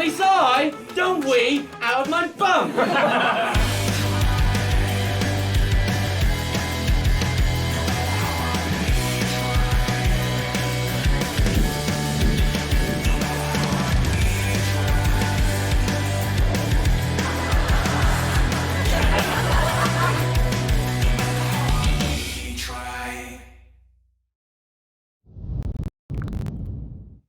least I don't wee out of my bum.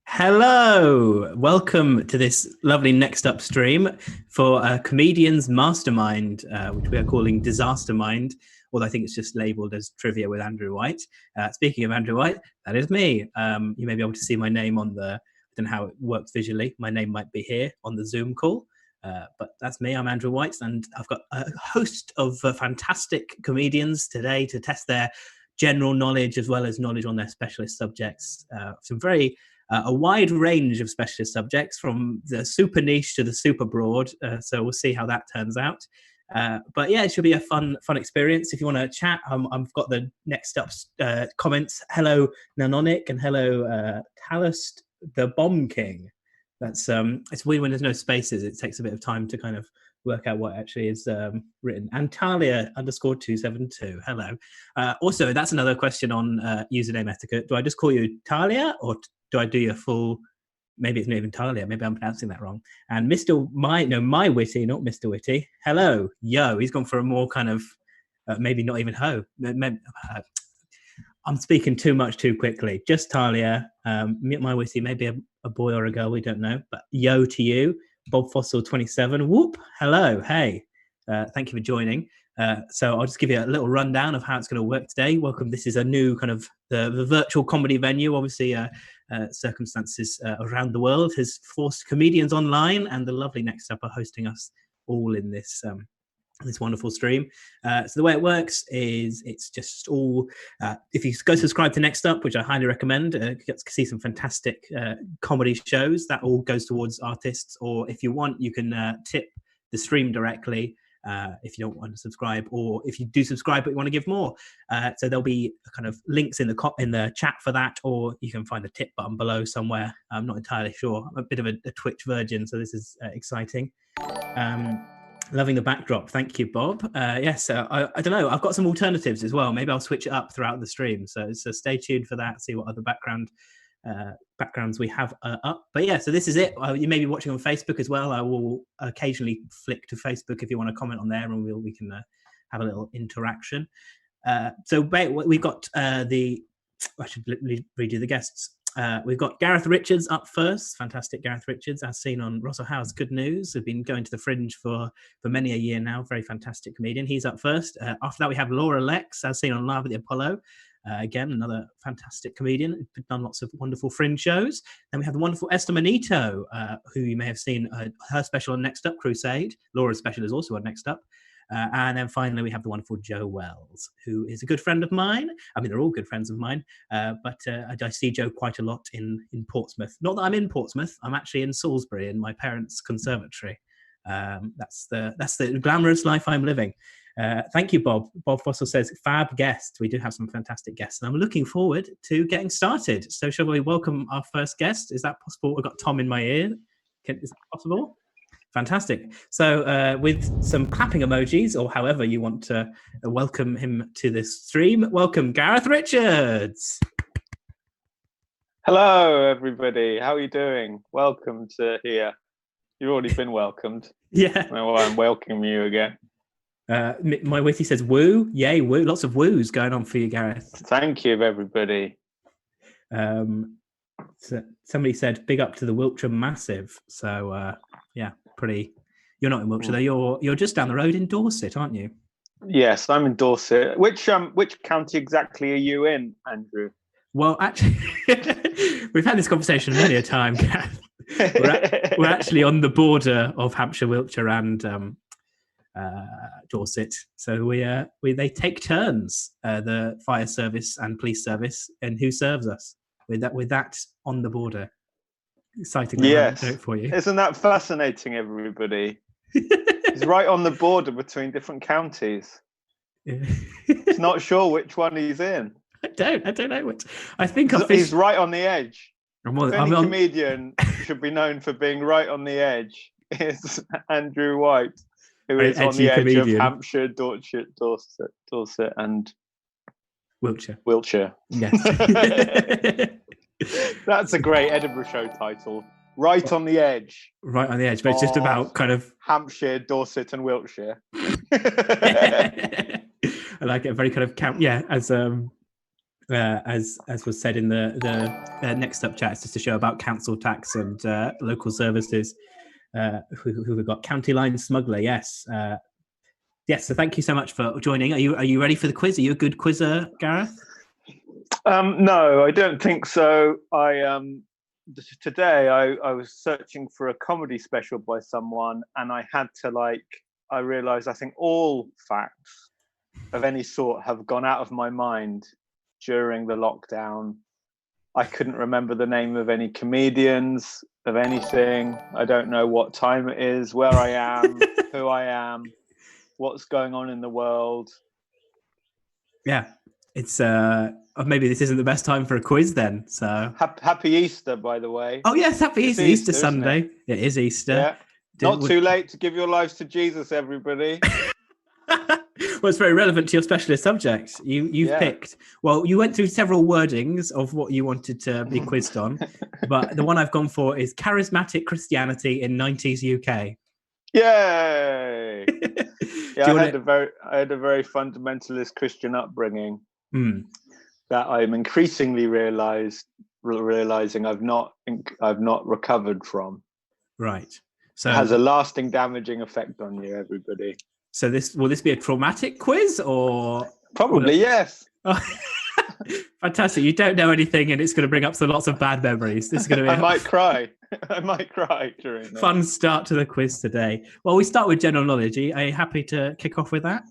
Hello, welcome to this lovely NextUp stream for Comedians Mastermind, which we are calling Disaster Mind, although I think it's just labelled as Trivia with Andrew White. Speaking of Andrew White, that is me. You may be able to see my name on the, I don't know how it works visually, my name might be here on the Zoom call, but that's me, I'm Andrew White, and I've got a host of fantastic comedians today to test their general knowledge as well as knowledge on their specialist subjects. Some very a wide range of specialist subjects, from the super niche to the super broad. So we'll see how that turns out. But yeah, it should be a fun experience. If you want to chat, I've got the NextUp comments. Hello, Nanonic, and hello, Talust, the Bomb King. That's it's weird when there's no spaces. It takes a bit of time to kind of work out what actually is written. And Talia _272. Hello. Also, that's another question on username etiquette. Do I just call you Talia, or do I do your full? Maybe it's not even Talia. Maybe I'm pronouncing that wrong. And my Witty, not Mr. Witty. Hello, yo. He's gone for a more kind of maybe not even ho. I'm speaking too much too quickly. Just Talia. My Witty, maybe a boy or a girl. We don't know. But yo to you. Bob Fossil 27. Whoop. Hello. Hey. Thank you for joining. So I'll just give you a little rundown of how it's going to work today. Welcome. This is a new kind of the virtual comedy venue. Obviously, circumstances around the world has forced comedians online, and the lovely NextUp are hosting us all in this wonderful stream. So the way it works is it's just all, if you go subscribe to NextUp, which I highly recommend, you get to see some fantastic comedy shows. That all goes towards artists, or if you want, you can tip the stream directly if you don't want to subscribe, or if you do subscribe but you want to give more. So there'll be kind of links in the chat for that, or you can find the tip button below somewhere. I'm not entirely sure. I'm a bit of a Twitch virgin, so this is exciting. Loving the backdrop. Thank you, Bob. Yes, I don't know. I've got some alternatives as well. Maybe I'll switch it up throughout the stream. So stay tuned for that. See what other backgrounds we have up. But yeah, so this is it. You may be watching on Facebook as well. I will occasionally flick to Facebook if you want to comment on there, and we can have a little interaction. So we've got I should read you the guests. We've got Gareth Richards up first. Fantastic Gareth Richards, as seen on Russell Howe's Good News. We've been going to the Fringe for many a year now. Very fantastic comedian. He's up first. After that, we have Laura Lex, as seen on Live at the Apollo. Again, another fantastic comedian. Done lots of wonderful Fringe shows. Then we have the wonderful Esther Manito, who you may have seen her special on NextUp, Crusade. Laura's special is also on NextUp. And then finally, we have the wonderful Joe Wells, who is a good friend of mine. I mean, they're all good friends of mine, but I see Joe quite a lot in Portsmouth. Not that I'm in Portsmouth. I'm actually in Salisbury in my parents' conservatory. That's the glamorous life I'm living. Thank you, Bob. Bob Fossil says, fab guest. We do have some fantastic guests, and I'm looking forward to getting started. So shall we welcome our first guest? Is that possible? I've got Tom in my ear. Is that possible? Fantastic. So with some clapping emojis, or however you want to welcome him to this stream, welcome Gareth Richards. Hello, everybody. How are you doing? Welcome to here. You've already been welcomed. Yeah. Well, I'm welcoming you again. My Witty says woo. Yay, woo. Lots of woos going on for you, Gareth. Thank you, everybody. So somebody said big up to the Wiltshire Massive. So yeah, pretty. You're not in Wiltshire though. You're just down the road in Dorset, aren't you? Yes, I'm in Dorset. Which county exactly are you in, Andrew? Well, actually, we've had this conversation many a time, Gareth. We're actually on the border of Hampshire, Wiltshire, and Dorset. So they take turns, the fire service and police service, and who serves us with that on the border. Exciting, yes, for you. Isn't that fascinating, everybody? He's right on the border between different counties. He's not sure which one he's in. I don't know which. I think he's right on the edge. If any comedian should be known for being right on the edge, it's Andrew White, who is on the edge of Hampshire, Dorset, and Wiltshire. Yes. That's a great Edinburgh show title. Right on the edge. Right on the edge, but it's just about kind of Hampshire, Dorset, and Wiltshire. I like it. Very kind of as was said in the NextUp chat, it's just a show about council tax and local services. Who we've got? County Line Smuggler. Yes. Yes. So thank you so much for joining. Are you ready for the quiz? Are you a good quizzer, Gareth? No, I don't think so. Today I was searching for a comedy special by someone, and I had to I realized I think all facts of any sort have gone out of my mind during the lockdown. I couldn't remember the name of any comedians, of anything. I don't know what time it is, where I am, who I am, what's going on in the world. Yeah. It's maybe this isn't the best time for a quiz then. So happy Easter, by the way. Oh yes, happy Easter Sunday. It is Easter. Yeah. Not too late to give your lives to Jesus, everybody. Well, it's very relevant to your specialist subject. You've picked. Well, you went through several wordings of what you wanted to be quizzed on, but the one I've gone for is charismatic Christianity in 90s UK. Yay! Yeah, I had a very fundamentalist Christian upbringing that I'm increasingly realizing I've not recovered from. Right. So it has a lasting damaging effect on you, everybody. So will this be a traumatic quiz or probably yes? Oh, fantastic! You don't know anything, and it's going to bring up lots of bad memories. This is going to be. I might cry. I might cry during that. Fun start to the quiz today. Well, we start with general knowledge. Are you happy to kick off with that?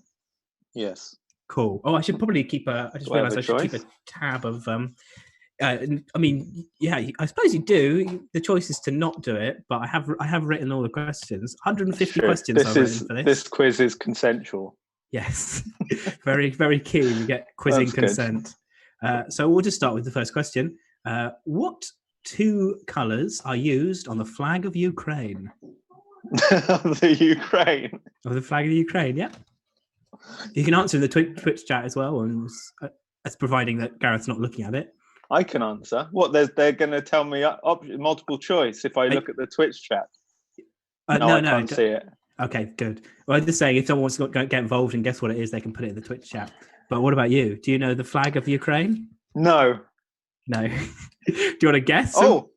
Yes. Cool. Oh, I should probably keep I just realised I should keep a tab of. I mean, yeah, I suppose you do. The choice is to not do it, but I have written all the questions. 150 questions I've written for this. This quiz is consensual. Yes, very, very keen. We get quizzing consent. So we'll just start with the first question. What two colours are used on the flag of Ukraine? The Ukraine. Of the flag of Ukraine, yeah. You can answer in the Twitch chat as well, and that's providing that Gareth's not looking at it. I can answer. What? They're going to tell me multiple choice if I look at the Twitch chat. No, I can't see it. Okay, good. Well, I'm just saying, if someone wants to get involved and guess what it is, they can put it in the Twitch chat. But what about you? Do you know the flag of Ukraine? No. Do you want to guess? Oh,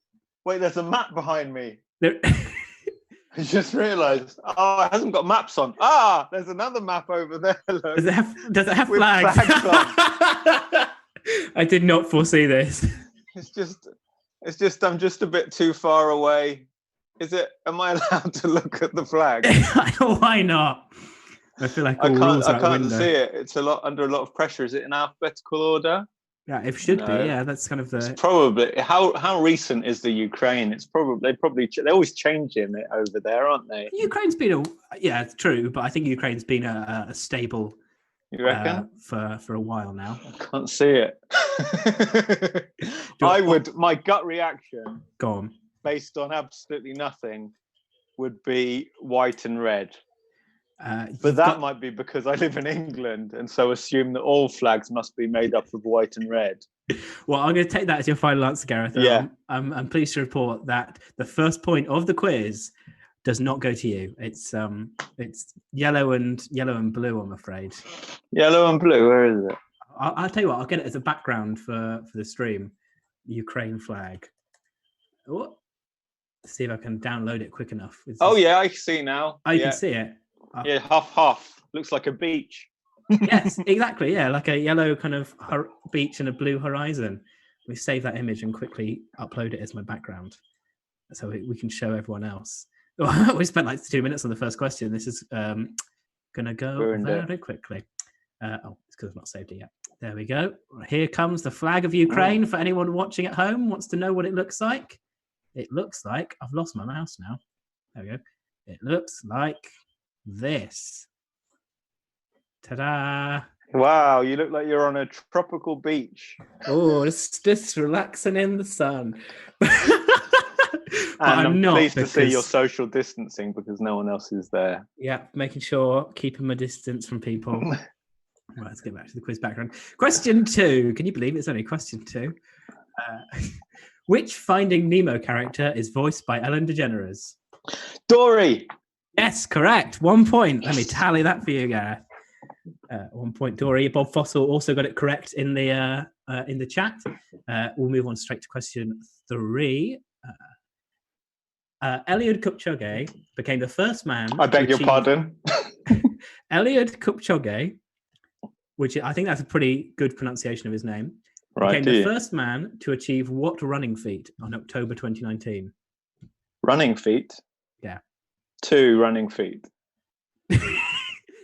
wait, there's a map behind me. I just realised. Oh, it hasn't got maps on. Ah, there's another map over there. Look. Does it have flags? Flags on. I did not foresee this. It's just I'm just a bit too far away. Am I allowed to look at the flag? Why not? I feel like I can't see it. It's under a lot of pressure. Is it in alphabetical order? Yeah, it should be. Yeah, that's kind of the. It's probably how recent is the Ukraine? It's probably they're always changing it over there, aren't they? Ukraine's been it's true, but I think Ukraine's been a stable. You reckon? For a while now. I can't see it. My gut reaction. Go on. Based on absolutely nothing, would be white and red. But that might be because I live in England, and so assume that all flags must be made up of white and red. Well, I'm going to take that as your final answer, Gareth. Yeah. I'm pleased to report that the first point of the quiz does not go to you. It's yellow and blue, I'm afraid. Yellow and blue. Where is it? I'll tell you what. I'll get it as a background for the stream. Ukraine flag. What? See if I can download it quick enough. Yeah, I see now. You can see it. Yeah, half. Looks like a beach. Yes, exactly. Yeah, like a yellow kind of beach and a blue horizon. We save that image and quickly upload it as my background, so we can show everyone else. We spent like 2 minutes on the first question. This is gonna go very quickly. It's because I've not saved it yet. There we go. Here comes the flag of Ukraine. For anyone watching at home wants to know what it looks like. It looks like I've lost my mouse now. There we go. It looks like this. Ta-da! Wow, you look like you're on a tropical beach. Oh, just relaxing in the sun. But And I'm I'm not pleased to see you're because social distancing because no one else is there. yeah, making sure keeping my distance from people. Right, let's get back to the quiz background. Question 2. Can you believe it's only question 2? Which Finding Nemo character is voiced by Ellen DeGeneres? Dory! Yes, correct. 1 point. Let me tally that for you, Gareth. 1 point, Dory. Bob Fossil also got it correct in the chat. We'll move on straight to question 3. Eliud Kipchoge became the first man. I beg your pardon. Eliud Kipchoge, which I think that's a pretty good pronunciation of his name, Right, became the first man to achieve what running feat on October 2019? Running feet? Yeah. 2 running feet.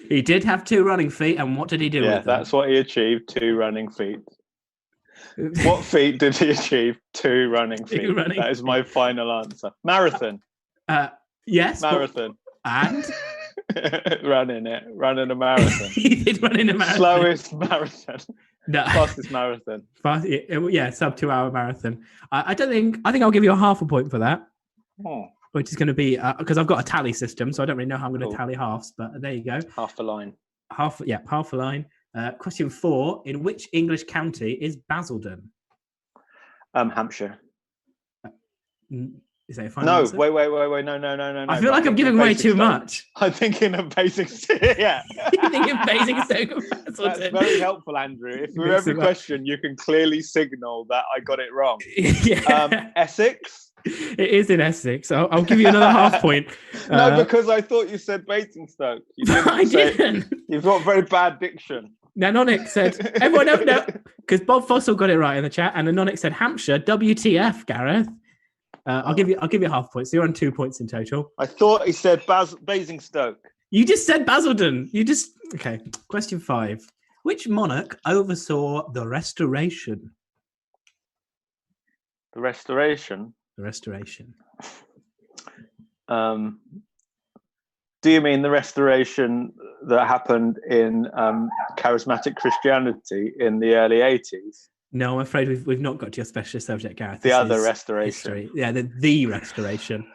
He did have 2 running feet, and what did he do with them? That's what he achieved, 2 running feet. What feat did he achieve? 2 running feet. That is my final answer. Marathon. Yes. Marathon. And? Running a marathon. He did run in a marathon. Slowest marathon. No. Fastest marathon. Sub 2 hour marathon. I think I'll give you a half a point for that. Oh. Which is going to be because I've got a tally system, so I don't really know how I'm going to tally halves, but there you go. Half a line. Half a line. Question 4: in which English county is Basildon? Hampshire. Is that a final answer? Wait. No. I feel like I'm giving away too much. I'm thinking of Basingstoke. Yeah. You're thinking of Basingstoke and Basildon. That's very helpful, Andrew. If for every question you can clearly signal that I got it wrong. Yeah. Essex? It is in Essex. I'll give you another half point. No, because I thought you said Basingstoke. I didn't. You've got very bad diction. Nanonic said, everyone no, because Bob Fossil got it right in the chat, and Nanonic said Hampshire. WTF, Gareth? I'll give you half point. So you're on 2 points in total. I thought he said Basingstoke. You just said Basildon. Okay. Question 5. Which monarch oversaw the Restoration? The Restoration? The Restoration. Do you mean the Restoration that happened in charismatic Christianity in the early 80s? No, I'm afraid we've not got to your specialist subject, Gareth. The other Restoration. History. Yeah, the Restoration.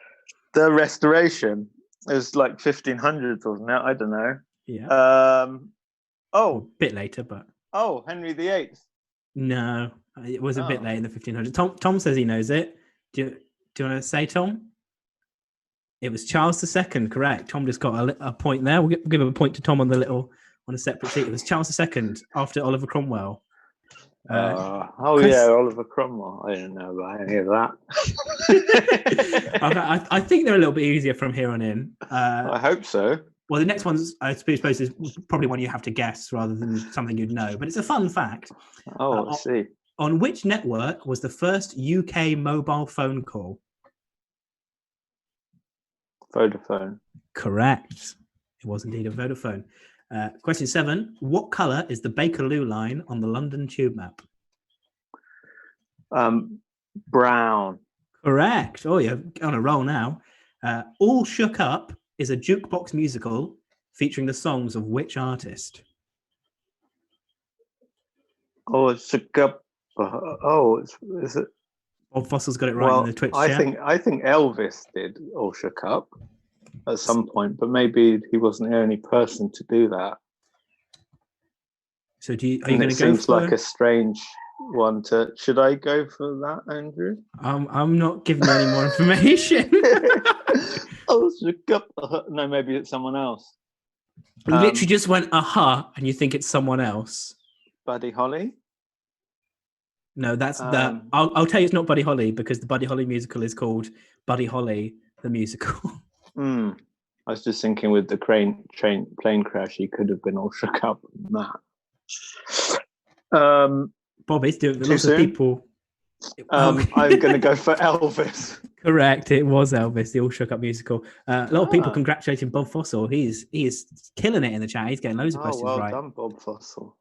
The Restoration. It was like 1500s, wasn't it? I don't know. Yeah. A bit later, but. Oh, Henry VIII. No, it was a bit late in the 1500s. Tom says he knows it. Do you want to say, Tom? It was Charles II, correct. Tom just got a point there. We'll give a point to Tom on a separate sheet. It was Charles II after Oliver Cromwell. Oliver Cromwell. I didn't know about any of that. I think they're a little bit easier from here on in. I hope so. Well, the next one's, I suppose, is probably one you have to guess rather than something you'd know. But it's a fun fact. Let's see. On which network was the first UK mobile phone call? Vodafone. Correct. It was indeed a Vodafone. Question 7. What colour is the Bakerloo line on the London tube map? Brown. Correct. Oh, you're on a roll now. All Shook Up is a jukebox musical featuring the songs of which artist? Is it? Bob Fossil's got it right in the Twitch chat. I think Elvis did All Shook Up at some point, but maybe he wasn't the only person to do that. So are you going to go? Seems like a strange one to. Should I go for that, Andrew? I'm not giving any more information. All Shook Up. No, maybe it's someone else. You literally just went aha, and you think it's someone else. Buddy Holly. No, that's that. I'll tell you, it's not Buddy Holly because the Buddy Holly musical is called Buddy Holly the musical. I was just thinking with the plane crash, he could have been all shook up on that. Bob is doing lots of people. I'm going to go for Elvis. Correct, it was Elvis, the All Shook Up musical. A lot of people congratulating Bob Fossil. He is killing it in the chat. He's getting loads of questions right. Well done, Bob Fossil.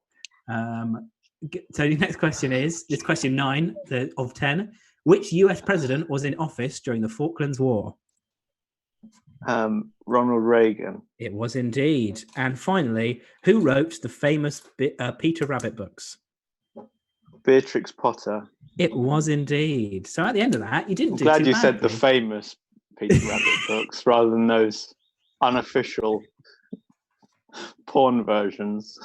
So the next question is question 9 of 10. Which US president was in office during the Falklands War? Ronald Reagan. It was indeed. And finally, who wrote the famous Peter Rabbit books? Beatrix Potter. It was indeed. So at the end of that, you didn't I'm do glad too you said the badly. famous Peter Rabbit books rather than those unofficial porn versions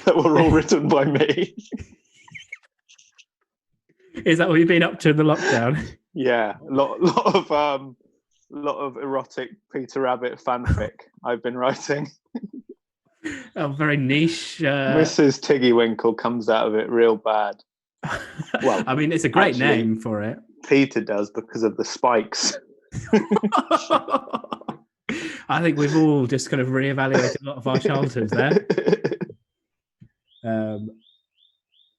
that were all written by me. Is that what you've been up to in the lockdown? Yeah, a lot of erotic Peter Rabbit fanfic I've been writing. Oh, very niche. Mrs. Tiggywinkle comes out of it real bad. Well, I mean, it's a great actually, name for it. Peter does because of the spikes. I think we've all just kind of reevaluated a lot of our childhoods there.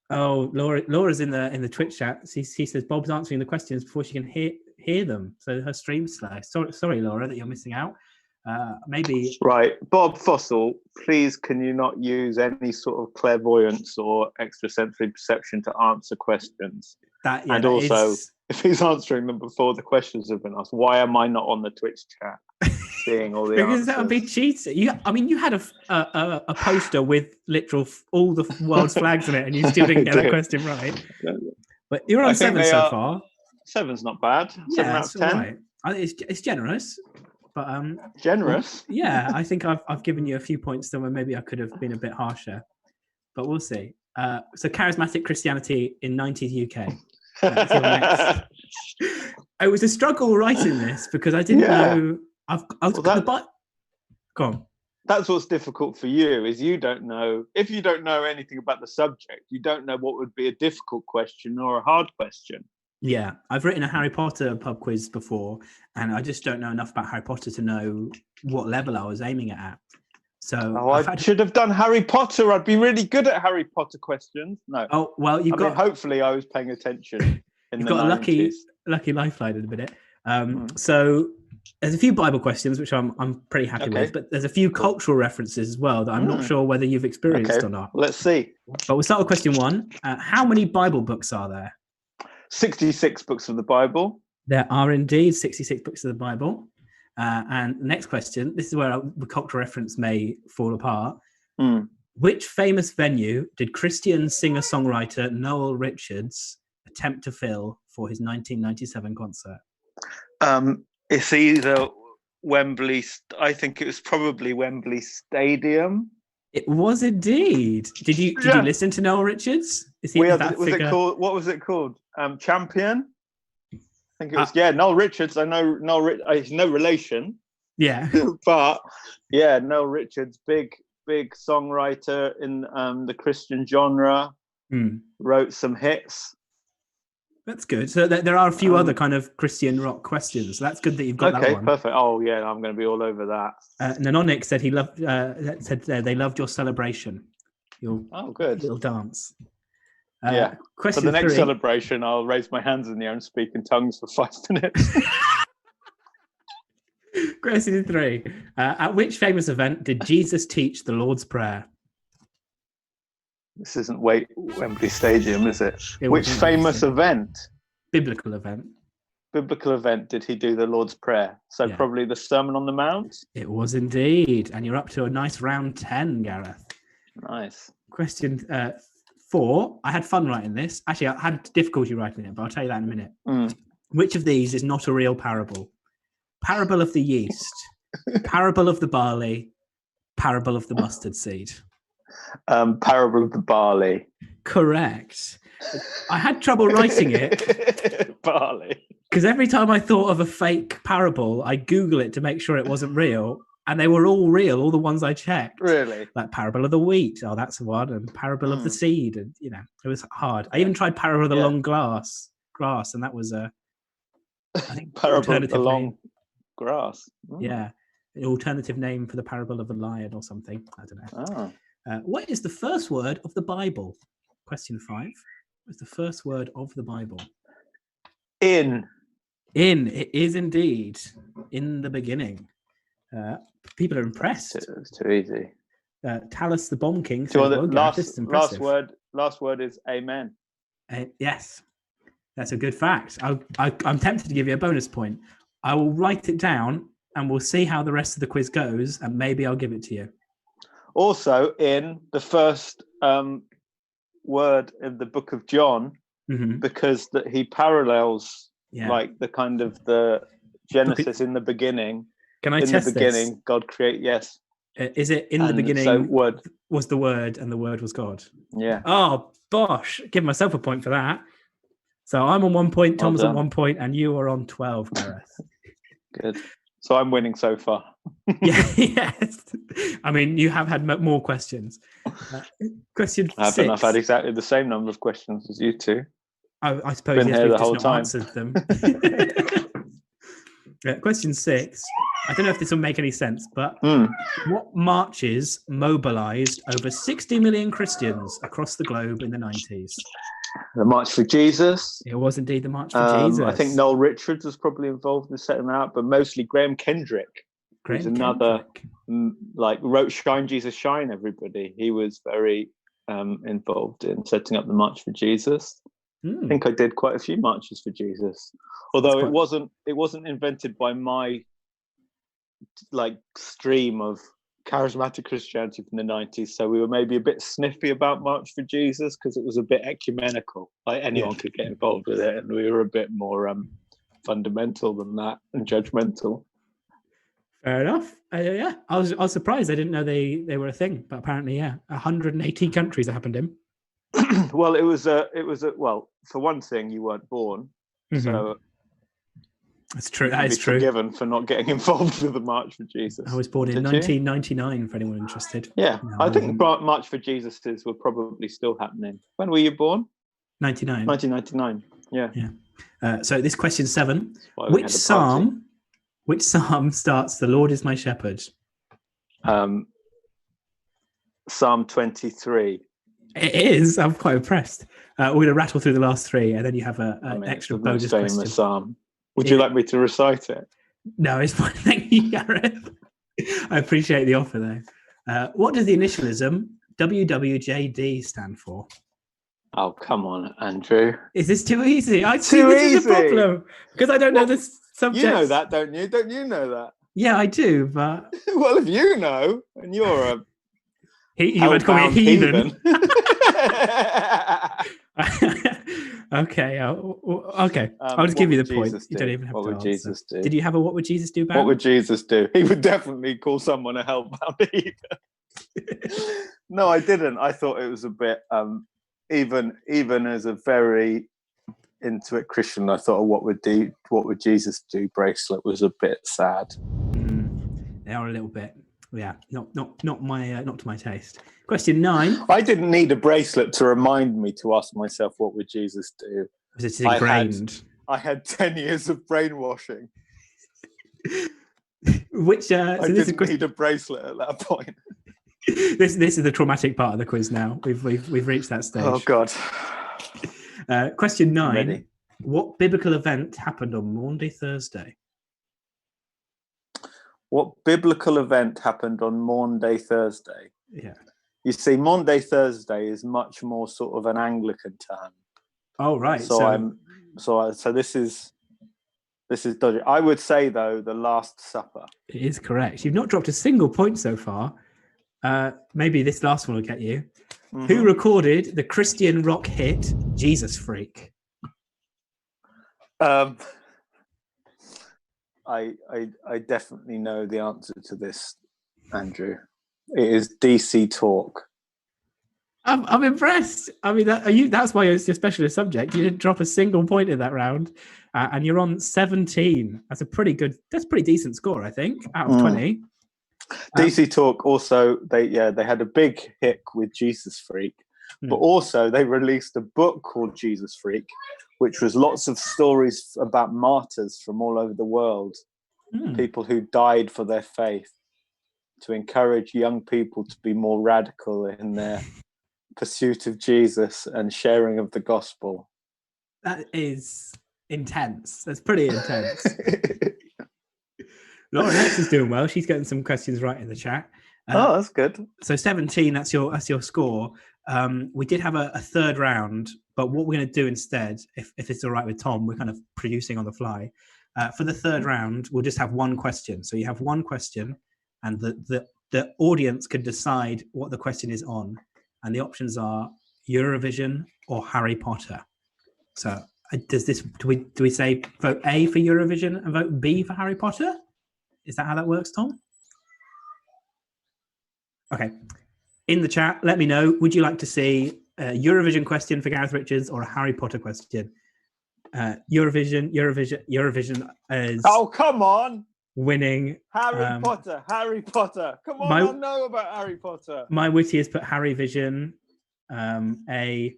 Laura's in the Twitch chat. She says Bob's answering the questions before she can hear them, so her stream's slow. Sorry, Laura, that you're missing out. Maybe Right, Bob Fossil, please can you not use any sort of clairvoyance or extrasensory perception to answer questions? And also, if he's answering them before the questions have been asked, why am I not on the Twitch chat seeing all the because answers? that would be cheating. You had a poster with literal all the world's flags in it, and you still didn't get that question right. But you're on 7 so far. 7's not bad. 7 out of 10. Right. I think it's generous, but generous. Yeah, I think I've given you a few points there where maybe I could have been a bit harsher, but we'll see. So charismatic Christianity in 90s UK. That's your next. It was a struggle writing this because I didn't know. Go on. That's what's difficult for you is you don't know. If you don't know anything about the subject, you don't know what would be a difficult question or a hard question. Yeah, I've written a Harry Potter pub quiz before, and I just don't know enough about Harry Potter to know what level I was aiming it at. So I should have done Harry Potter. I'd be really good at Harry Potter questions. No. Oh well, hopefully, I was paying attention. You've got 90s. a lucky lifeline in a minute. So there's a few Bible questions which I'm pretty happy with, but there's a few cultural references as well that I'm not sure whether you've experienced or not. Let's see. But we'll start with question 1. How many Bible books are there? 66 books of the Bible. There are indeed 66 books of the Bible. And next question, this is where the cultural reference may fall apart. Which famous venue did Christian singer-songwriter Noel Richards attempt to fill for his 1997 concert? It's either Wembley. I think it was probably Wembley Stadium. It was indeed. Did you listen to Noel Richards? What was it called? Champion. I think it was. Noel Richards. I know Noel. He's no relation. Yeah, but yeah, Noel Richards, big songwriter in the Christian genre. Wrote some hits. That's good. So there are a few other kind of Christian rock questions. So that's good that you've got that one. Okay, perfect. Oh yeah, I'm going to be all over that. Nanonic said they loved your celebration. Your good little dance. Question for the next celebration, I'll raise my hands in the air and speak in tongues for 5 minutes. Question 3. At which famous event did Jesus teach the Lord's Prayer? This isn't Wembley Stadium, is it? Which famous event? Biblical event. Biblical event did he do the Lord's Prayer? So probably the Sermon on the Mount? It was indeed. And you're up to a nice round 10, Gareth. Nice. Question 4. I had fun writing this. Actually, I had difficulty writing it, but I'll tell you that in a minute. Which of these is not a real parable? Parable of the yeast, parable of the barley, parable of the mustard seed. Parable of the barley. Correct. I had trouble writing it. Barley. Because every time I thought of a fake parable, I Google it to make sure it wasn't real. And they were all real, all the ones I checked. Really? Like parable of the wheat. Oh, that's one. And parable of the seed. And, it was hard. I even tried parable of the long grass. And that was I think parable of the long grass. Yeah. An alternative name for the parable of the lion or something. I don't know. What is the first word of the Bible? Question 5. What is the first word of the Bible? In. It is indeed. In the beginning. People are impressed. It's too easy. Talus the Bomb King. Says, last word is amen. Yes. That's a good fact. I'm tempted to give you a bonus point. I will write it down, and we'll see how the rest of the quiz goes, and maybe I'll give it to you. Also, in the first word in the book of John, because that he parallels like the kind of the Genesis in the beginning. Can I in test the beginning, this? God create? Yes. Is it in the beginning? So word was the Word, and the Word was God. Yeah. Oh, bosh! Give myself a point for that. So I'm on 1 point, Tom's on 1 point, and you are on 12, Gareth. Good. So I'm winning so far. Yes. I mean, you have had more questions. Question 6. I've had exactly the same number of questions as you two. I suppose Been yes, here we've the just whole not time. answered them. Question 6. I don't know if this will make any sense, but what marches mobilized over 60 million Christians across the globe in the 90s? The March for Jesus. It was indeed the March for Jesus. I think Noel Richards was probably involved in setting them out, but mostly Graham Kendrick. Who's another, wrote Shine, Jesus, Shine, everybody. He was very involved in setting up the March for Jesus. I think I did quite a few marches for Jesus. Although it wasn't invented by my stream of charismatic Christianity from the 90s, so we were maybe a bit sniffy about March for Jesus because it was a bit ecumenical, like anyone could get involved with it, and we were a bit more fundamental than that and judgmental. Fair enough. I was surprised. I didn't know they were a thing, but apparently 180 countries it happened in. Well, it was well, for one thing, you weren't born, so that's true. That is true. Forgiven for not getting involved with the March for Jesus. I was born in 1999. For anyone interested. Yeah, no, I think March for Jesuses were probably still happening. When were you born? 99. 1999. Yeah. So this question 7. Which psalm starts "The Lord is my shepherd"? Psalm 23. It is. I'm quite impressed. We're going to rattle through the last 3, and then you have an extra bonus question. Psalm. Would you like me to recite it? No, it's fine. Thank you, Gareth. I appreciate the offer, though. What does the initialism WWJD stand for? Oh, come on, Andrew. Is this too easy? I think this is a problem because I don't know this subject. You know that, don't you? Don't you know that? Yeah, I do, but... Well, if you know, and you're a... you would call me a heathen. Okay. I'll just give you the point. You don't even have to answer. What would Jesus do? Did you have a "What would Jesus do" band? What would Jesus do? He would definitely call someone a hellbound heathen. No, I didn't. I thought it was a bit... even as a very into it Christian, I thought what would Jesus do bracelet was a bit sad. They are a little bit, not to my taste. Question 9. I didn't need a bracelet to remind me to ask myself what would Jesus do. Was it ingrained? I had 10 years of brainwashing. Which I didn't need a bracelet at that point. This is the traumatic part of the quiz now. We've reached that stage. Oh God. Question 9. Ready? What biblical event happened on Maundy Thursday? What biblical event happened on Maundy Thursday? Yeah. You see, Maundy Thursday is much more sort of an Anglican term. Oh right. So this is dodgy. I would say though the Last Supper. It is correct. You've not dropped a single point so far. Maybe this last one will get you. Mm-hmm. Who recorded the Christian rock hit "Jesus Freak"? I definitely know the answer to this, Andrew. It is DC Talk. I'm impressed. I mean, that's why it's your specialist subject. You didn't drop a single point in that round, and you're on 17. That's pretty decent score, I think, out of 20. DC Talk also they had a big hit with Jesus Freak, but also they released a book called Jesus Freak, which was lots of stories about martyrs from all over the world, people who died for their faith, to encourage young people to be more radical in their pursuit of Jesus and sharing of the gospel. That is intense. That's pretty intense. Lauren X is doing well. She's getting some questions right in the chat. That's good. So 17, that's your score. We did have a third round, but what we're going to do instead, if it's all right with Tom, we're kind of producing on the fly. For the third round, we'll just have one question. So you have one question, and the audience can decide what the question is on. And the options are Eurovision or Harry Potter. So do we say vote A for Eurovision and vote B for Harry Potter? Is that how that works, Tom? Okay. In the chat, let me know. Would you like to see a Eurovision question for Gareth Richards or a Harry Potter question? Eurovision is... Oh, come on! Winning. Harry Potter. Come on, I know about Harry Potter. My witty has put Harry Vision. I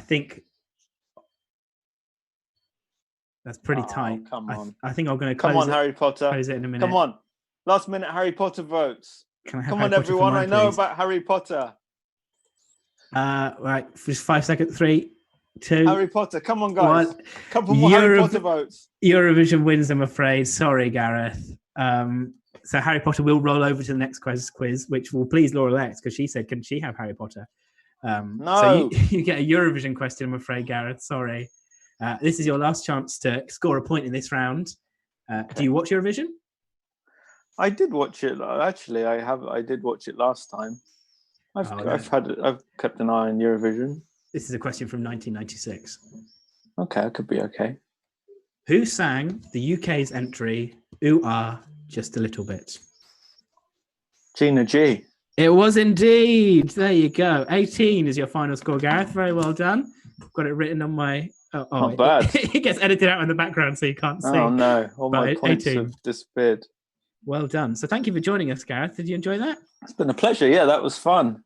think that's pretty tight. Come on. I think I'm going to close it. Come on, Harry Potter. Close it in a minute. Come on. Last minute Harry Potter votes. Can I have Come Harry on, Potter everyone. mine, I know please? about Harry Potter. Right, just 5 seconds. 3, 2. Harry Potter. Come on, guys. One. Couple more Harry Potter votes. Eurovision wins, I'm afraid. Sorry, Gareth. So Harry Potter will roll over to the next quiz, which will please Laura Lex, because she said, can she have Harry Potter? No. So you get a Eurovision question, I'm afraid, Gareth. Sorry. This is your last chance to score a point in this round. Okay. Do you watch Eurovision? I did watch it. Actually, I did watch it last time. I've kept an eye on Eurovision. This is a question from 1996. Okay, it could be okay. Who sang the UK's entry, Ooh Ah, Just a Little Bit? Gina G. It was indeed. There you go. 18 is your final score, Gareth. Very well done. Got it written on my... Not bad. It gets edited out in the background so you can't see. Oh, no. All my points 18. have disappeared. Well done. So thank you for joining us, Gareth. Did you enjoy that? It's been a pleasure. Yeah, that was fun.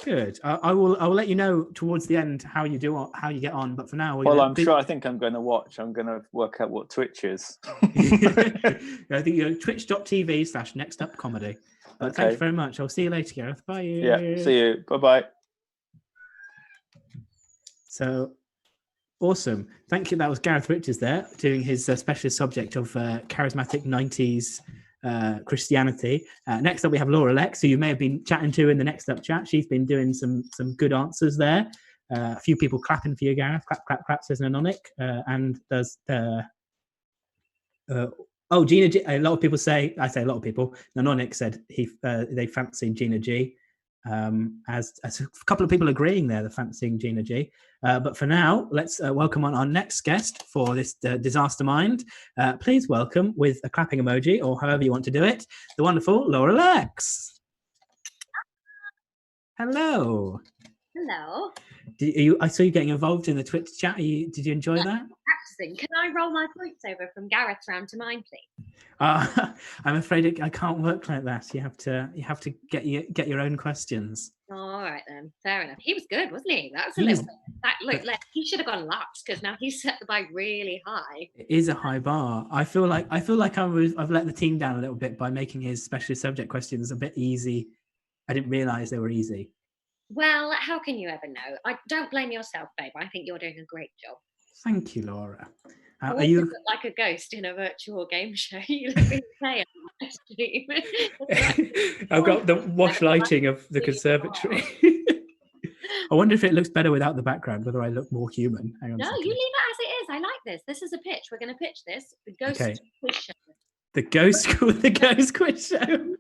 Good. I will let you know towards the end how you get on. But for now, I think I'm going to watch. I'm going to work out what Twitch is. I think you're twitch.tv/nextupcomedy. But thank you very much. I'll see you later, Gareth. Bye. Yeah. See you. Bye-bye. So awesome. Thank you. That was Gareth Richards there doing his specialist subject of charismatic 90s Christianity. Next up, we have Laura Lex, who you may have been chatting to in the Next Up chat. She's been doing some good answers there. A few people clapping for you, Gareth. Clap, clap, clap, says Nanonic. And there's Gina G. A lot of people say, I say a lot of people, Nanonic said they fancied Gina G. As a couple of people agreeing there, they're fancying Gina G. But for now, let's welcome on our next guest for this Disaster Mind. Please welcome, with a clapping emoji or however you want to do it, the wonderful Laura Lex. Hello. Hello. I saw you getting involved in the Twitch chat. Did you enjoy that? Practicing. Can I roll my points over from Gareth's round to mine, please? I'm afraid I can't work like that. You have to get your own questions. All right then, fair enough. He was good, wasn't he? That was a little bit. He should have gone last because now he's set the bar really high. It is a high bar. I feel like I've let the team down a little bit by making his specialist subject questions a bit easy. I didn't realise they were easy. Well, how can you ever know? I don't blame yourself, babe. I think you're doing a great job. Thank you, Laura. Are you like a ghost in a virtual game show? You look really pale. I've got the wash lighting of the conservatory. I wonder if it looks better without the background, whether I look more human. Hang on. No, you leave it as it is. I like this. This is a pitch. We're going to pitch this. The ghost quiz show. The ghost quiz show.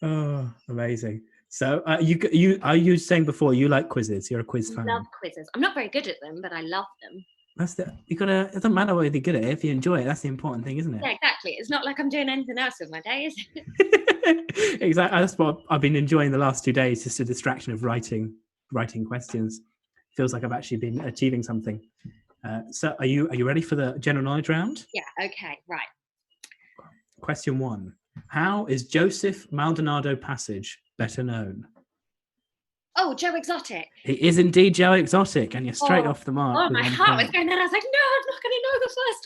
Oh, amazing. So are you saying before you like quizzes? You're a quiz fan. I love quizzes. I'm not very good at them, but I love them. It doesn't matter whether you're good at it. If you enjoy it, that's the important thing, isn't it? Yeah, exactly. It's not like I'm doing anything else with my day, is it? Exactly. That's what I've been enjoying the last 2 days, just a distraction of writing questions. Feels like I've actually been achieving something. So are you ready for the general knowledge round? Yeah, okay, right. Question 1. How is Joseph Maldonado Passage better known? Oh, Joe Exotic. He is indeed Joe Exotic, and you're straight off the mark. Oh, my heart was going there. I was like, no, I'm not going to know the first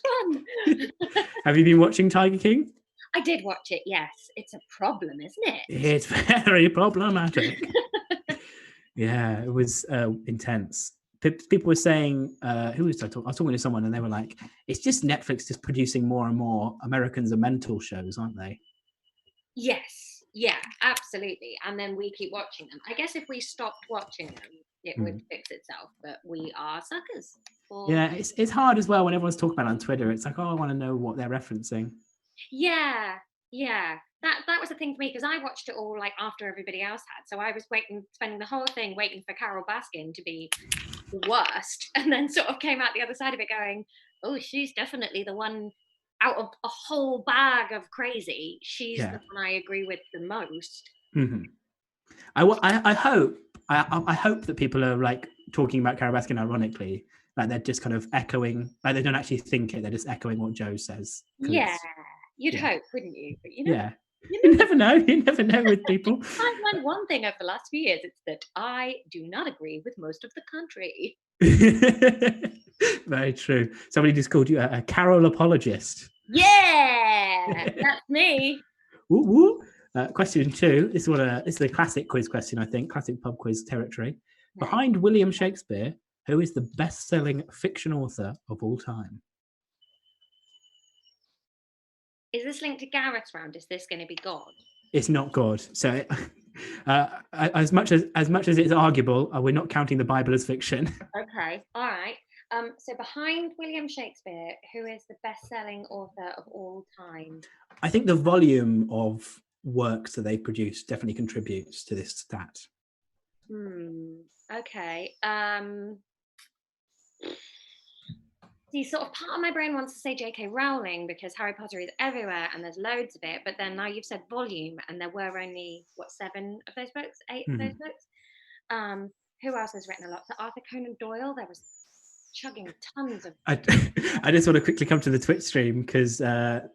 one. Have you been watching Tiger King? I did watch it, yes. It's a problem, isn't it? It's very problematic. Yeah, it was intense. People were saying, who was I talking? I was talking to someone, and they were like, it's just Netflix just producing more and more Americans Are Mental shows, aren't they? Yes. Yeah, absolutely. And then we keep watching them. I guess if we stopped watching them, it would fix itself, but we are suckers. Or... Yeah, it's hard as well when everyone's talking about it on Twitter. It's like, oh, I want to know what they're referencing. Yeah. That was the thing for me, because I watched it all like after everybody else had. So I was spending the whole thing waiting for Carol Baskin to be the worst, and then sort of came out the other side of it going, oh, she's definitely the one out of a whole bag of crazy. She's the one I agree with the most. Mm-hmm. I hope that people are like talking about Carol Baskin ironically, like they're just kind of echoing, like they don't actually think it, they're just echoing what Joe says. Yeah, you'd hope, wouldn't you? But you know, you never know. You never know with people. I've learned one thing over the last few years: it's that I do not agree with most of the country. Very true. Somebody just called you a Carol apologist. Yeah, that's me. Woo woo. Question 2. This is the classic quiz question, I think, classic pub quiz territory. Behind William Shakespeare, who is the best-selling fiction author of all time? Is this linked to Gareth's round? Is this going to be God? It's not God. So, as much as it's arguable, we're not counting the Bible as fiction. Okay, all right. So behind William Shakespeare, who is the best-selling author of all time? I think the volume of works that they produce definitely contributes to this stat. Okay. See, sort of part of my brain wants to say J.K. Rowling because Harry Potter is everywhere and there's loads of it. But then now you've said volume, and there were only 7 of those books, 8 of those books. Who else has written a lot? So Arthur Conan Doyle. There was chugging tons of. I just want to quickly come to the Twitch stream because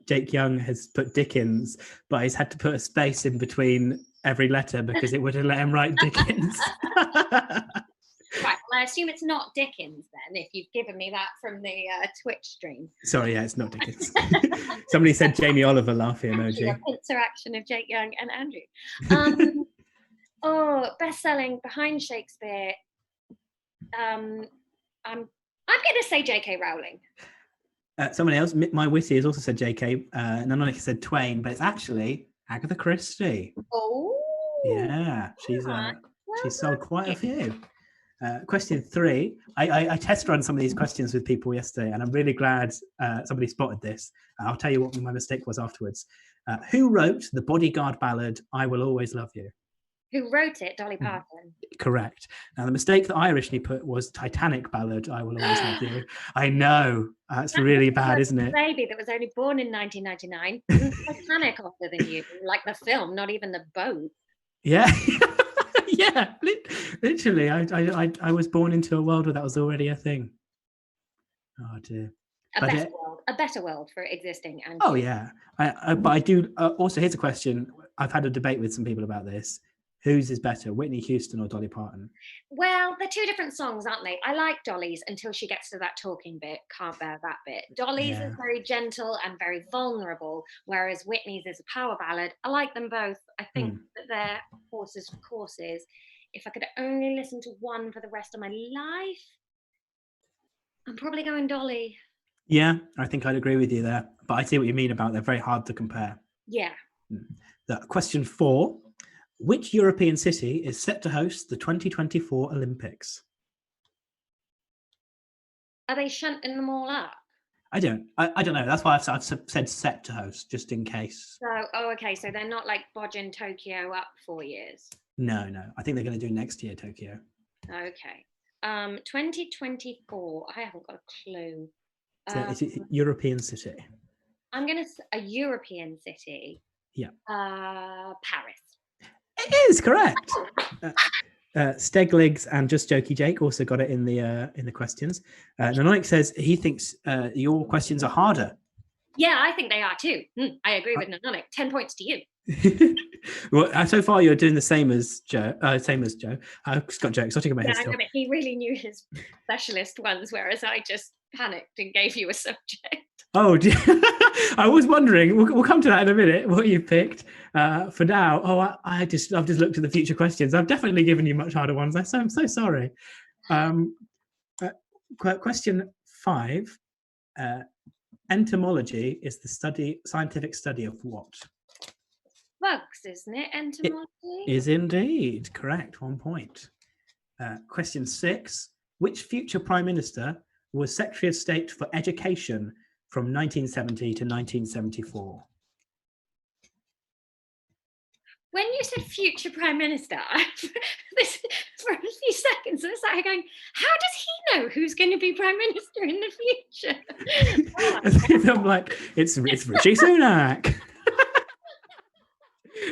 Jake Young has put Dickens, but he's had to put a space in between every letter because it wouldn't let him write Dickens. Right, well, I assume it's not Dickens then, if you've given me that from the Twitch stream. Sorry, yeah, it's not Dickens. Somebody said Jamie Oliver laughing emoji. A pincer action of Jake Young and Andrew. Best-selling behind Shakespeare. I'm going to say J.K. Rowling. Someone else, my Witty, has also said J.K. Nanonica said Twain, but it's actually Agatha Christie. Oh, yeah, she's sold quite a few. Question 3. I test run some of these questions with people yesterday, and I'm really glad somebody spotted this. I'll tell you what my mistake was afterwards. Who wrote the bodyguard ballad "I Will Always Love You"? Who wrote it? Dolly Parton. Correct. Now, the mistake that I originally put was Titanic ballad "I Will Always Love You." I know that's really bad, isn't it? Baby that was only born in 1999. Titanic older than you, like the film, not even the boat. Yeah. Yeah, literally. I was born into a world where that was already a thing. Oh dear. A better world for existing. And oh yeah, but I do. Also, here's a question. I've had a debate with some people about this. Whose is better, Whitney Houston or Dolly Parton? Well, they're 2 different songs, aren't they? I like Dolly's until she gets to that talking bit. Can't bear that bit. Dolly's is very gentle and very vulnerable, whereas Whitney's is a power ballad. I like them both. I think that they're horses for courses. If I could only listen to one for the rest of my life, I'm probably going Dolly. Yeah, I think I'd agree with you there. But I see what you mean about they're very hard to compare. Yeah. Question 4. Which European city is set to host the 2024 Olympics? Are they shunting them all up? I don't know. That's why I've said set to host, just in case. So, okay. So they're not like bodging Tokyo up 4 years. No. I think they're going to do next year, Tokyo. Okay. 2024. I haven't got a clue. So it's a European city. I'm going to a European city. Yeah. Paris. It is correct. Stegligs and Just Jokey Jake also got it in the questions. Nanonik says he thinks your questions are harder. Yeah, I think they are too. I agree with Nanonik. 10 points to you. Well, so far you're doing the same as Joe. I've just got jokes. I'll take about his but he really knew his specialist ones, whereas I just panicked and gave you a subject. Oh, dear. I was wondering. We'll come to that in a minute. What you picked for now? I've just looked at the future questions. I've definitely given you much harder ones. I'm so sorry. Question 5. Entomology is the scientific study of what? Bugs, isn't it? Entomology is indeed correct. 1 point. Question 6. Which future prime minister was Secretary of State for Education from 1970 to 1974? When you said future Prime Minister, for a few seconds I was like going, how does he know who's going to be Prime Minister in the future? I'm like, it's Rishi Sunak.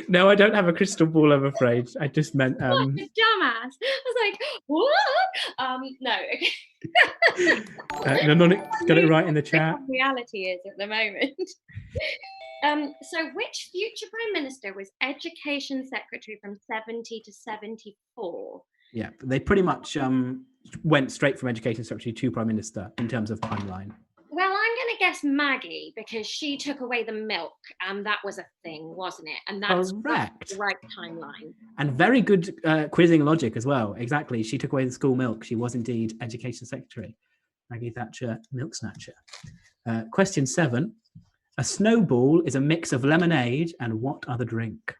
No, I don't have a crystal ball, I'm afraid. I just meant What a dumbass. I was like, what? No, okay. no, got it right in the chat. What reality is at the moment. So which future Prime Minister was Education Secretary from 70 to 74? Yeah, but they pretty much went straight from Education Secretary to Prime Minister in terms of timeline. Well, I'm going to guess Maggie, because she took away the milk, and that was a thing, wasn't it? And that's Correct. the right timeline. And very good quizzing logic as well. Exactly. She took away the school milk. She was indeed Education Secretary. Maggie Thatcher, milk snatcher. Question 7. A snowball is a mix of lemonade and what other drink?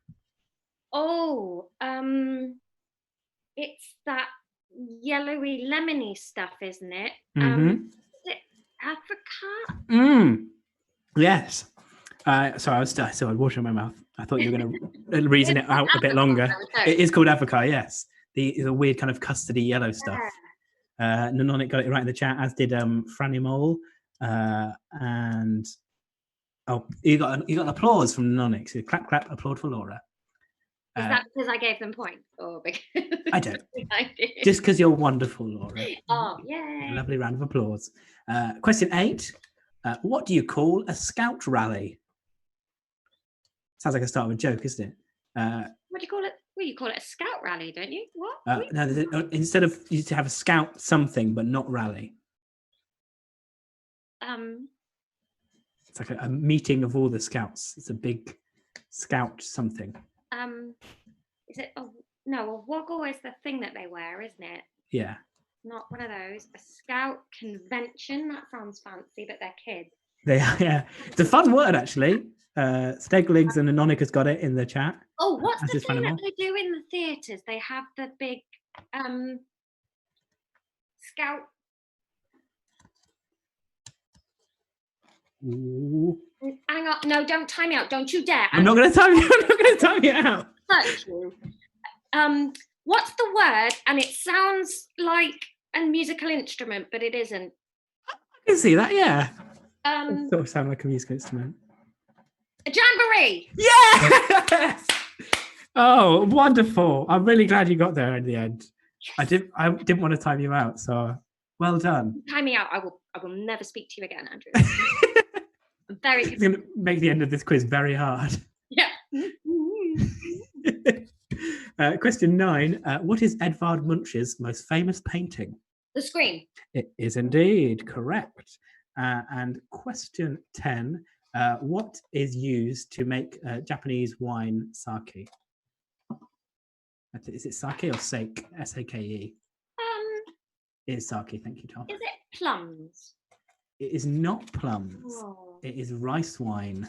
Oh, it's that yellowy lemony stuff, isn't it? Is it apricot? Yes. Sorry, I had water in my mouth. I thought you were going to reason it out a bit longer. It is called apricot, yes. The weird kind of custardy yellow stuff. Nononic got it right in the chat, as did Franny Mole. And you got an applause from Nononic. So clap, clap, applaud for Laura. Is that because I gave them points, or because I don't. I did? Just because you're wonderful, Laura. Oh, yay! A lovely round of applause. Question 8. What do you call a scout rally? Sounds like a start of a joke, isn't it? What do you call it? Well, you call it a scout rally, don't you? What? No, instead of you used to have a scout something, but not rally. It's like a meeting of all the scouts. It's a big scout something. Is it? No, a woggle is the thing that they wear, isn't it? Yeah. Not one of those. A scout convention. That sounds fancy, but they're kids. They are, yeah. It's a fun word, actually. Steglegs and Anonica's got it in the chat. Oh, what's the thing that they do in the theatres? They have the big scout. Ooh. Hang on, no, don't time me out. Don't you dare. I'm not going to time you. I'm not going to time you out. Touch you. What's the word? And it sounds like a musical instrument, but it isn't. I can see that, yeah. It sort of sound like a musical instrument. A jamboree. Yes! Oh, wonderful. I'm really glad you got there in the end. I didn't want to time you out, so well done. Time me out. I will never speak to you again, Andrew. I'm very It's going to make the end of this quiz very hard. Yeah. Question 9. What is Edvard Munch's most famous painting? The Scream. It is indeed correct. And question 10. What is used to make Japanese wine sake? Is it sake or sake? S-A-K-E. It is sake. Thank you, Tom. Is it plums? It is not plums. Oh. It is rice wine.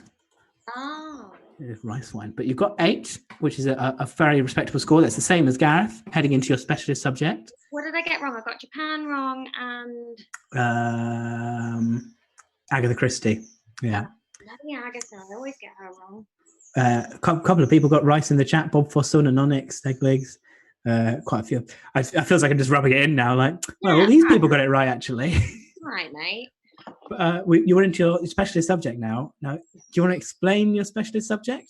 Oh. It is rice wine. But you've got 8, which is a very respectable score. That's the same as Gareth, heading into your specialist subject. What did I get wrong? I got Japan wrong and... Agatha Christie. Yeah. Bloody Agatha. I always get her wrong. A couple of people got right in the chat. Bob Foster, Anonix, Steglegs. Quite a few. I feels like I'm just rubbing it in now. Like, well, all these people got it right, actually. Right, mate. You were into your specialist subject now. Now, do you want to explain your specialist subject?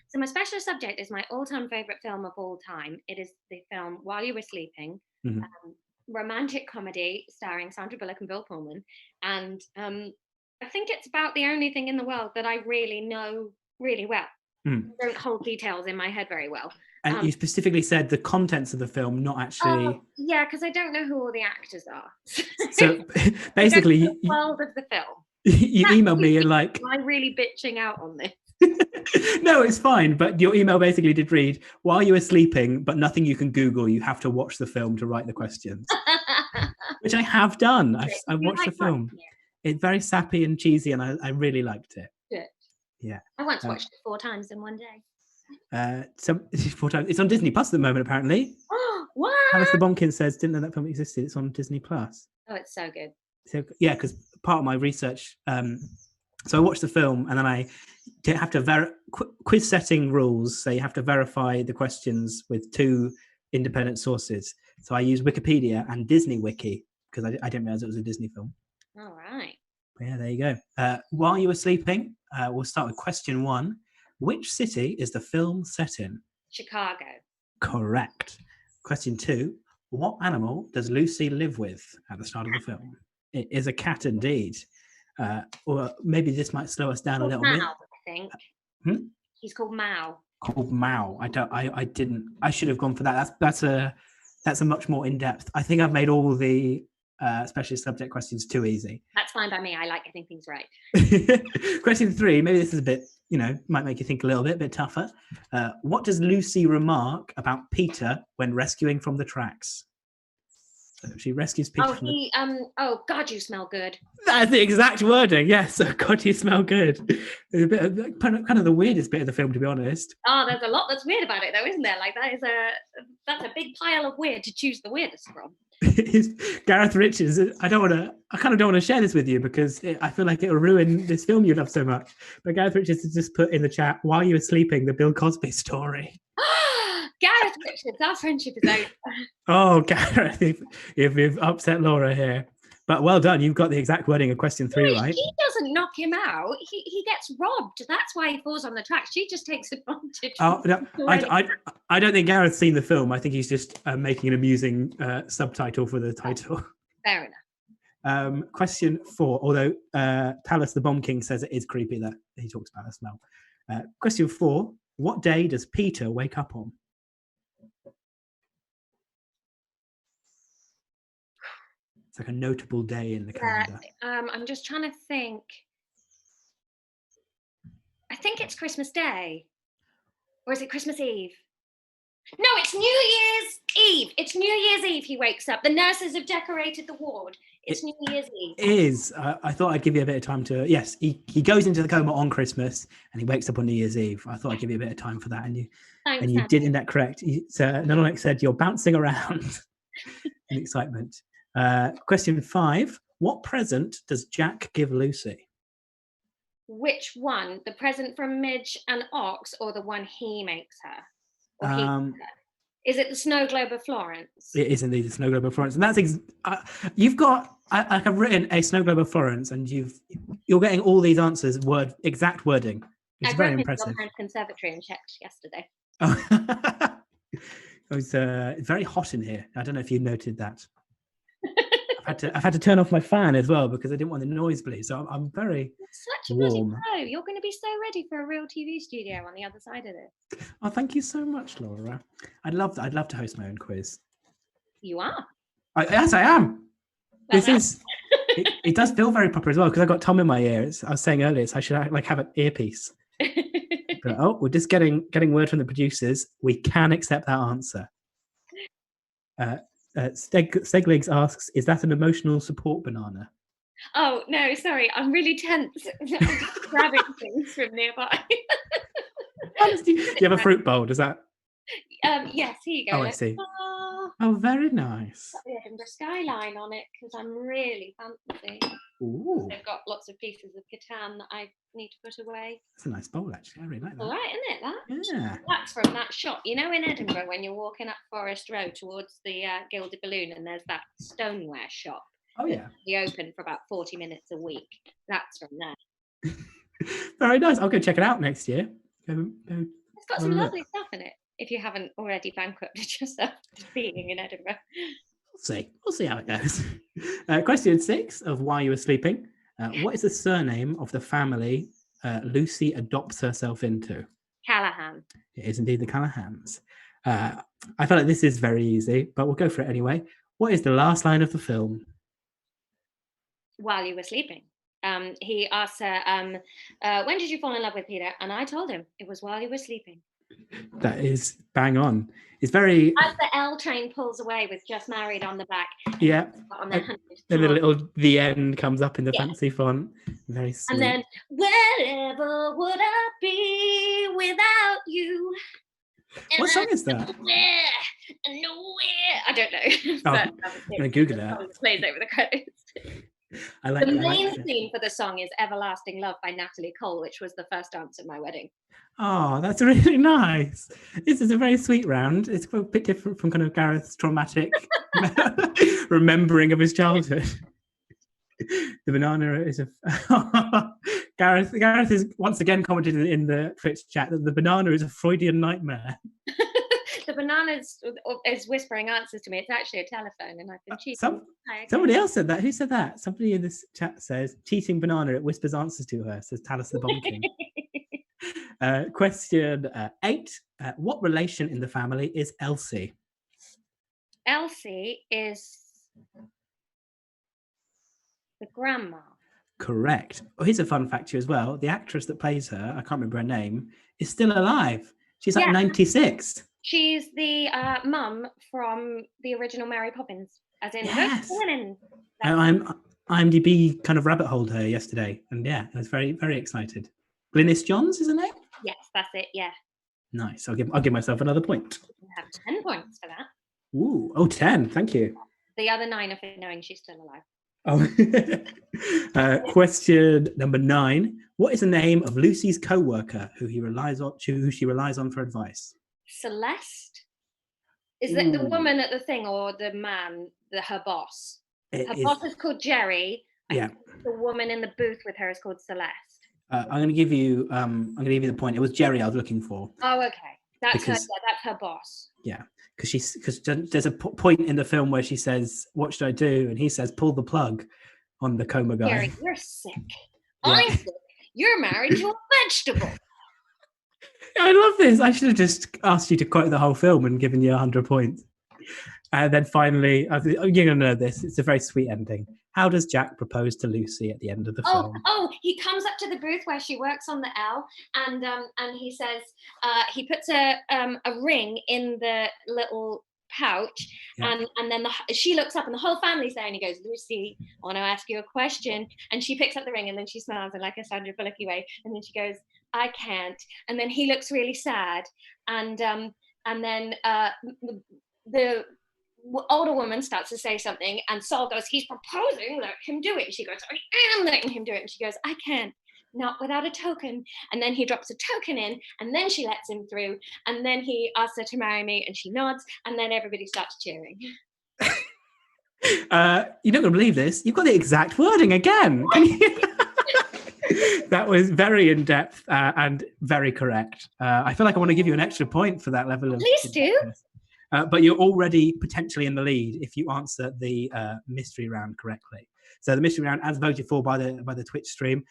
So my specialist subject is my all-time favourite film of all time. It is the film While You Were Sleeping, romantic comedy starring Sandra Bullock and Bill Pullman. And I think it's about the only thing in the world that I really know really well. I don't hold details in my head very well. And you specifically said the contents of the film, not actually... yeah, because I don't know who all the actors are. So basically... the world of the film. You emailed me and like... Am I really bitching out on this? No, it's fine. But your email basically did read, while you were sleeping, but nothing you can Google, you have to watch the film to write the questions. Which I have done. I watched the film. It's very sappy and cheesy and I really liked it. Good. Yeah. I once watched it 4 times in one day. 4 times. It's on Disney Plus at the moment, apparently. Oh, what? Alice the Bombkin says, didn't know that film existed. It's on Disney Plus. Oh, it's so good. So yeah, because part of my research, so I watched the film and then I have to quiz setting rules. So you have to verify the questions with 2 independent sources. So I use Wikipedia and Disney Wiki because I didn't realize it was a Disney film. All right. But yeah, there you go. While you were sleeping, we'll start with question 1. Which city is the film set in? Chicago. Correct. Question 2. What animal does Lucy live with at the start of the film? It is a cat indeed. Or maybe this might slow us down a little Mao, bit. I think. He's called Mao. Called Mao. I should have gone for that. That's a much more in-depth. I think I've made all the specialist subject questions too easy. That's fine by me. I like getting things right. Question 3, maybe this is a bit, might make you think a little bit tougher. What does Lucy remark about Peter when rescuing from the tracks? So she rescues Peter oh God, you smell good. That's the exact wording. Yes, oh God, you smell good. It's a bit of, kind of the weirdest bit of the film, to be honest. Oh, there's a lot that's weird about it, though, isn't there? Like that's a big pile of weird to choose the weirdest from. Gareth Richards. I kind of don't want to share this with you because I feel like it'll ruin this film you love so much. But Gareth Richards has just put in the chat, while you were sleeping, the Bill Cosby story. Gareth Richards, our friendship is over. Oh, Gareth, you've upset Laura here. But well done, you've got the exact wording of question 3 right. He doesn't knock him out. He gets robbed. That's why he falls on the tracks. She just takes advantage. Oh no, I don't think Gareth's seen the film. I think he's just making an amusing subtitle for the title. Fair enough. Question 4, although Talus the Bomb King says it is creepy that he talks about the smell. Question 4, what day does Peter wake up on? It's like a notable day in the calendar. I'm just trying to think. I think it's Christmas Day. Or is it Christmas Eve? No, it's New Year's Eve. It's New Year's Eve he wakes up. The nurses have decorated the ward. It's New Year's Eve. It is. I thought I'd give you a bit of time to... Yes, he goes into the coma on Christmas and he wakes up on New Year's Eve. I thought I'd give you a bit of time for that. And you did in that correct. Nanolex said you're bouncing around in excitement. Question 5. What present does Jack give Lucy? Which one? The present from Midge and Ox or the one he makes her? Is it the snow globe of Florence? It is indeed the snow globe of Florence. And that's you've got... I've written a snow globe of Florence and you're getting all these answers, exact wording. It's very impressive. I went to the conservatory and checked yesterday. Oh. It's very hot in here. I don't know if you noted that. I've had to turn off my fan as well because I didn't want the noise, please. So I'm very such a warm. bloody pro. You're going to be so ready for a real TV studio on the other side of this. Oh, thank you so much, Laura. I'd love to host my own quiz. You are. Yes, I am. This is. It does feel very proper as well because I got Tom in my ear. I was saying earlier, so I should have an earpiece. But, we're just getting word from the producers. We can accept that answer. Steglegs asks, is that an emotional support banana? Oh, no, sorry. I'm really tense. I'm just grabbing things from nearby. Do you have a fruit bowl? Does that? Yes, here you go. Oh, I see. Oh, very nice. Got the Edinburgh skyline on it because I'm really fancy. Ooh. They've got lots of pieces of Catan that I need to put away. It's a nice bowl, actually. I really like that. All right, isn't it, that? Yeah. That's from that shot. You know, in Edinburgh, when you're walking up Forest Road towards the Gilded Balloon and there's that stoneware shop. Oh, yeah. We open for about 40 minutes a week. That's from there. Very nice. I'll go check it out next year. It's got some lovely stuff in it. If you haven't already bankrupted yourself to being in Edinburgh. We'll see how it goes. Question 6 of While You Were Sleeping. What is the surname of the family Lucy adopts herself into? Callahan. It is indeed the Callahans. I feel like this is very easy, but we'll go for it anyway. What is the last line of the film? While You Were Sleeping. He asks her, when did you fall in love with Peter? And I told him it was while you were sleeping. That is bang on. It's very... As the L train pulls away with Just Married on the back. Yeah. On then the end comes up in the fancy font. Very sweet. And then, wherever would I be without you? What song is that? Nowhere. I don't know. Oh, I'm going to Google that. It plays over the credits. I like. The I like. main theme for the song is "Everlasting Love" by Natalie Cole, which was the first dance at my wedding. Oh, that's really nice. This is a very sweet round. It's a bit different from kind of Gareth's traumatic remembering of his childhood. The banana is a Gareth is once again commented in the Twitch chat that the banana is a Freudian nightmare. The banana is whispering answers to me. It's actually a telephone, and I've been cheating. Somebody else said that. Who said that? Somebody in this chat says, cheating banana, it whispers answers to her, says Talus the Bomb King. Question 8. What relation in the family is Elsie? Elsie is the grandma. Correct. Oh, here's a fun fact to you as well. The actress that plays her, I can't remember her name, is still alive. She's like 96. She's the mum from the original Mary Poppins, as in Yes. women. I'm IMDb kind of rabbit holed her yesterday, and yeah, I was very, very excited. Glynis Johns is her name? Yes, that's it. Yeah. Nice. I'll give myself another point. You have 10 points for that. Ooh, 10. Thank you. The other 9 are for knowing she's still alive. Oh. Question number 9. What is the name of Lucy's co-worker who she relies on for advice? Celeste? Is it the woman at the thing or the man, her boss? Her boss is called Jerry. Yeah. The woman in the booth with her is called Celeste. I'm going to give you the point. It was Jerry I was looking for. Oh, okay. That's her boss. Yeah, because there's a point in the film where she says, "What should I do?" and he says, "Pull the plug on the coma guy." Jerry, you're sick. Yeah. I'm sick. You're married to a vegetable. I love this. I should have just asked you to quote the whole film and given you 100 points. And then finally, you're going to know this. It's a very sweet ending. How does Jack propose to Lucy at the end of the film? Oh, he comes up to the booth where she works on the L, and he says he puts a ring in the little pouch, and then she looks up and the whole family's there, and he goes, "Lucy, I want to ask you a question," and she picks up the ring and then she smiles in like a Sandra Bullocky way, and then she goes, "I can't," and then he looks really sad, and then the older woman starts to say something, and Saul goes, "He's proposing, let him do it." And she goes, "I am letting him do it." And she goes, "I can't, not without a token." And then he drops a token in, and then she lets him through, and then he asks her to marry me, and she nods, and then everybody starts cheering. You're not going to believe this. You've got the exact wording again. That was very in-depth and very correct. I feel like I want to give you an extra point for that level of... Please do. But you're already potentially in the lead if you answer the mystery round correctly. So the mystery round, as voted for by the Twitch stream,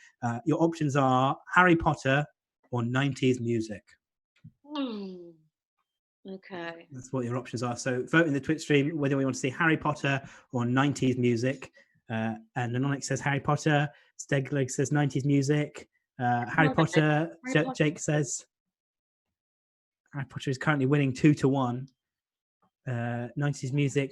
your options are Harry Potter or 90s music. Okay. That's what your options are. So vote in the Twitch stream whether we want to see Harry Potter or 90s music. And Anonic says Harry Potter. Stegleg says 90s music. Harry Potter. Jake says Harry Potter is currently winning 2-1. 90s music.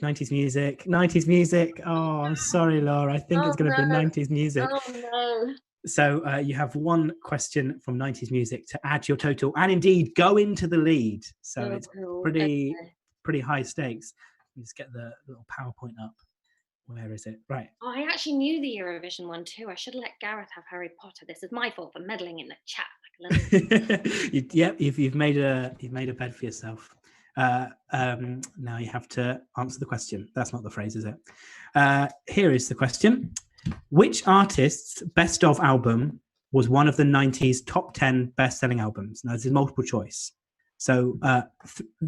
Oh, I'm sorry, Laura. I think it's going to be 90s music. Oh no. So you have one question from 90s music to add to your total and indeed go into the lead. So it's pretty high stakes. Let's get the little PowerPoint up. Where is it? Right. Oh, I actually knew the Eurovision one too. I should have let Gareth have Harry Potter. This is my fault for meddling in the chat. You've made a bed for yourself. Now you have to answer the question. That's not the phrase, is it? Here is the question. Which artist's best of album was one of the 90s top 10 best-selling albums? Now, this is multiple choice. So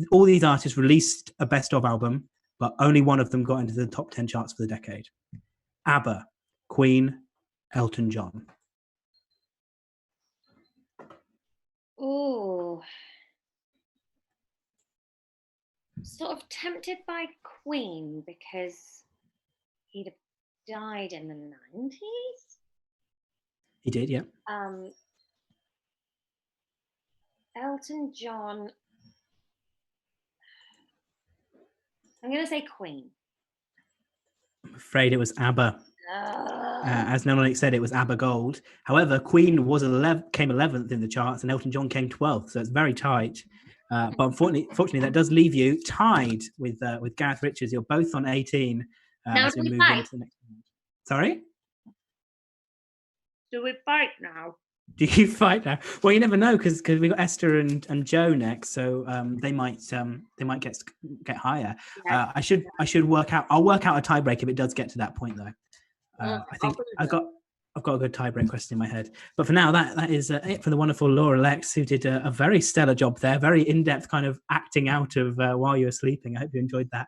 all these artists released a best of album, but only one of them got into the top 10 charts for the decade. ABBA, Queen, Elton John. Oh. Sort of tempted by Queen because he'd have died in the 90s. He did, yeah. Elton John. I'm going to say Queen. I'm afraid it was ABBA. As Nononic said, it was ABBA Gold. However, Queen came 11th in the charts and Elton John came 12th, so it's very tight. But unfortunately, that does leave you tied with Gareth Richards. You're both on 18. Now as we move into the next round. Sorry? Do we fight now? Do you fight now? Well, you never know because we got Esther and Joe next, so they might get higher. Yeah. I should work out. I'll work out a tiebreak if it does get to that point, though. I think I've got a good tiebreak question in my head. But for now, that is it for the wonderful Laura Lex, who did a very stellar job there, very in-depth kind of acting out of while you were sleeping. I hope you enjoyed that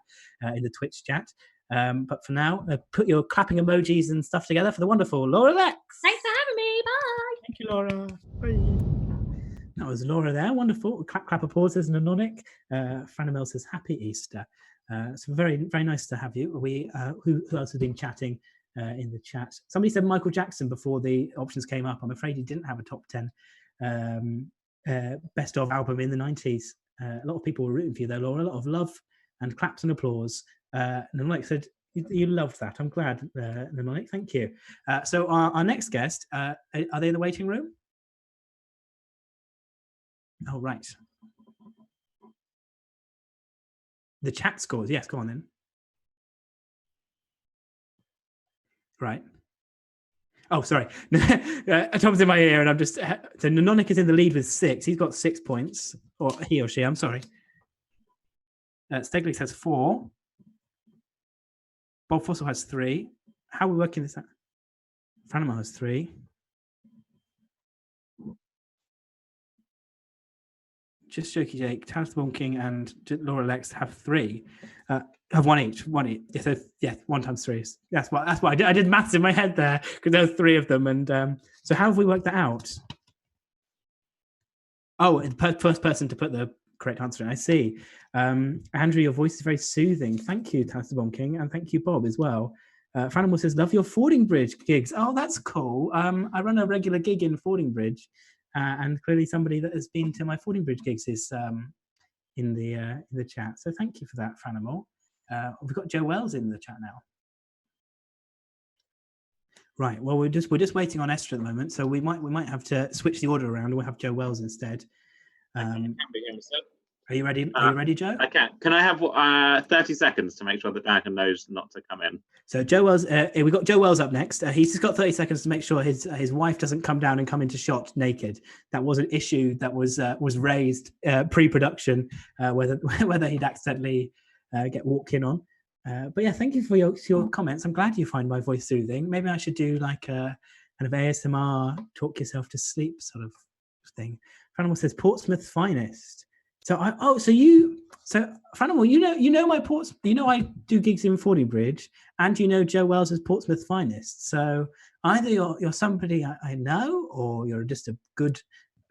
in the Twitch chat. But for now, put your clapping emojis and stuff together for the wonderful Laura Lex. Thanks for having me. Bye. Thank you, Laura. Bye. That was Laura there. Wonderful. Clap applauses and anonic. Franamel says, Happy Easter. So very, very nice to have you. Who else has been chatting in the chat? Somebody said Michael Jackson before the options came up. I'm afraid he didn't have a top 10 best of album in the 90s. A lot of people were rooting for you there, Laura. A lot of love and claps and applause. Nanonic said, you loved that. I'm glad, Nanonic. Thank you. So our next guest, are they in the waiting room? Oh, right. The chat scores. Yes, go on then. Right. Oh, sorry. Tom's in my ear, and I'm just. So Nanonic is in the lead with 6. He's got 6 points, or he or she. I'm sorry. Steglitz has 4. Bob Fossil has 3. How are we working this out? Franema has 3. Just Jokey Jake, Talis King, and Laura Lex have 3. Have 1 each. 1 each. Yeah, so, 1 times 3. That's what I did maths in my head there because there were 3 of them. And so how have we worked that out? Oh, the first person to put the correct answer in. I see. Andrew, your voice is very soothing. Thank you, Talis King, and thank you, Bob, as well. Franimal says, love your Fordingbridge gigs. Oh, that's cool. I run a regular gig in Fordingbridge. And clearly somebody that has been to my Fordingbridge gigs is in the chat. So thank you for that, Franimal. We've got Joe Wells in the chat now. Right. Well, we're just waiting on Esther at the moment, so we might have to switch the order around. We'll have Joe Wells instead. Are you ready? Are you ready, Joe? I can. Can I have 30 seconds to make sure that Dan knows not to come in? So Joe Wells, we've got Joe Wells up next. He's just got 30 seconds to make sure his wife doesn't come down and come into shot naked. That was an issue that was raised pre-production, whether he'd accidentally get walked in on. But yeah, thank you for your comments. I'm glad you find my voice soothing. Maybe I should do like a kind of ASMR, talk yourself to sleep sort of thing. Franimal says Portsmouth's finest. So Franimal, you know my I do gigs in Fordingbridge, and you know Joe Wells as Portsmouth's finest. So either you're somebody I know, or you're just a good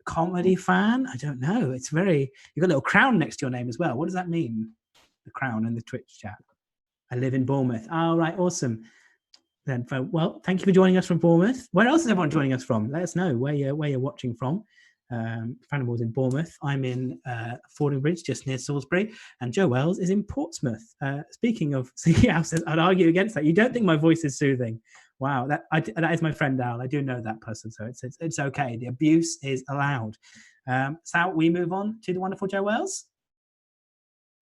comedy fan. I don't know. It's you've got a little crown next to your name as well. What does that mean? The crown in the Twitch chat. I live in Bournemouth. Oh, right, awesome. Then, well, thank you for joining us from Bournemouth. Where else is everyone joining us from? Let us know where you're watching from. Franimal's in Bournemouth. I'm in Fordingbridge, just near Salisbury, and Joe Wells is in Portsmouth. Speaking of, I'd argue against that. You don't think my voice is soothing? Wow, that is my friend Al. I do know that person, so it's okay. The abuse is allowed. So we move on to the wonderful Joe Wells.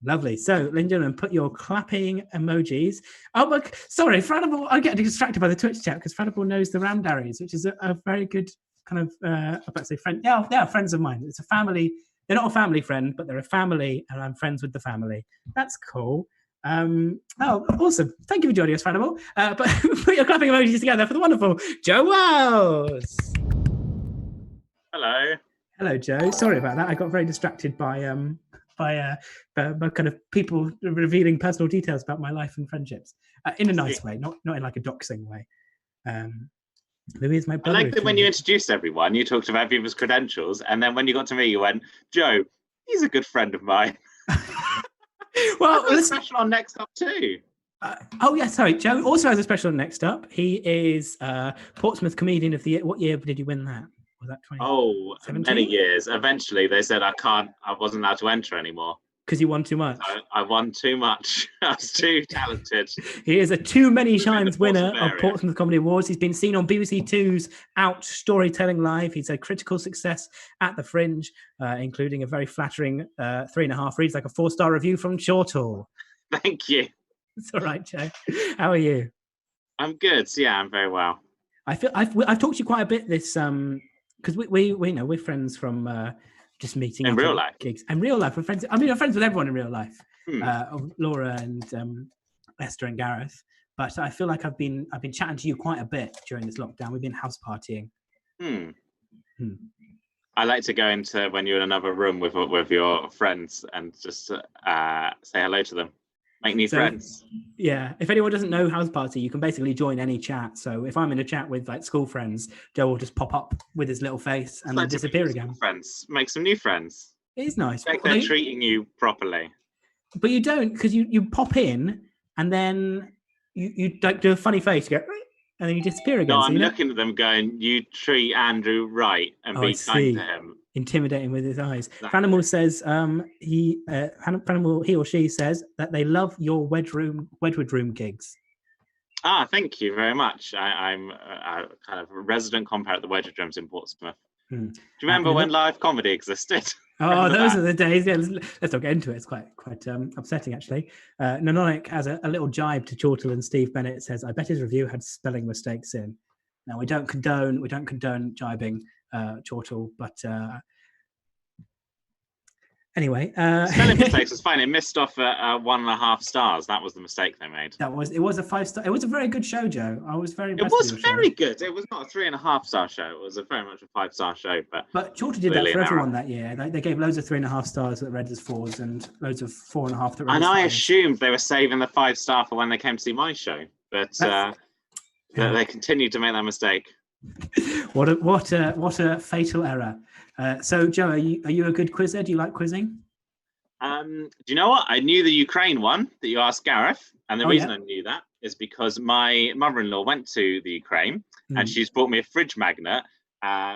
Lovely. So, ladies and gentlemen, put your clapping emojis. Oh, but sorry, Franimal. I get distracted by the Twitch chat because Franimal knows the Ramdaries, which is a very good kind of, I'd say friend. Yeah, they are friends of mine. It's a family. They're not a family friend, but they're a family, and I'm friends with the family. That's cool. Oh, awesome. Thank you for joining us, Franimal. But put your clapping emojis together for the wonderful Joe Wells. Hello. Hello, Joe. Sorry about that. I got very distracted by kind of people revealing personal details about my life and friendships in a nice way, not in like a doxing way. Louis is my brother. I like that when you introduced everyone, you talked about people's credentials, and then when you got to me, you went, Joe, he's a good friend of mine. Well, there's a special on NextUp too. Oh, yeah, sorry. Joe also has a special on NextUp. He is Portsmouth Comedian of the Year. What year did you win that? Was that 2017? Many years. Eventually, they said I wasn't allowed to enter anymore. Because you won too much. I won too much. I was too talented. He is a too many times winner of Portsmouth Comedy Awards. He's been seen on BBC Two's Out Storytelling Live. He's a critical success at the Fringe, including a very flattering 3.5 reads like a 4-star review from Shortall. Thank you. It's all right, Joe. How are you? I'm good. Yeah, I'm very well. I feel I've talked to you quite a bit this because we know we're friends from just meeting In up real at life. gigs. And real life, we're friends. I mean, I'm friends with everyone in real life. Hmm. Laura and Esther and Gareth. But I feel like I've been chatting to you quite a bit during this lockdown. We've been house partying. Hmm. Hmm. I like to go into when you're in another room with your friends and just say hello to them, make new friends. Yeah, if anyone doesn't know house party, you can basically join any chat. So if I'm in a chat with like school friends, Joe will just pop up with his little face and then disappear again. Friends, make some new friends. It is nice. Like they're treating you properly. But you don't, because you pop in and then you like do a funny face, you go, and then you disappear again. No, so I'm looking at them going, you treat Andrew right and be kind to him. Intimidating with his eyes. Exactly. Franimal says he or she says that they love your Wedgwood room gigs. Thank you very much. I'm a kind of a resident compere at the Wedgwood Rooms in Portsmouth. Do you remember when live comedy existed? Oh, those are the days. Yeah, let's not get into it. It's quite upsetting, actually. Nanonic has a little jibe to Chortle, and Steve Bennett says, "I bet his review had spelling mistakes in." Now we don't condone jibing, Chortle, but anyway, spelling mistakes was fine. It missed off at 1.5 stars. That was the mistake they made. It was a 5-star. It was a very good show, Joe. I was very impressed. It was very good. It was not a 3.5-star show. It was very much a 5-star show. But Chortle did that for everyone that year. They gave loads of 3.5 stars that read as 4s and loads of 4.5 that read as 5s. I assumed they were saving the 5-star for when they came to see my show, but they continued to make that mistake. What a fatal error. So, Joe, are you a good quizzer? Do you like quizzing? Do you know what? I knew the Ukraine one that you asked Gareth, and the reason I knew that is because my mother-in-law went to the Ukraine, and she's bought me a fridge magnet,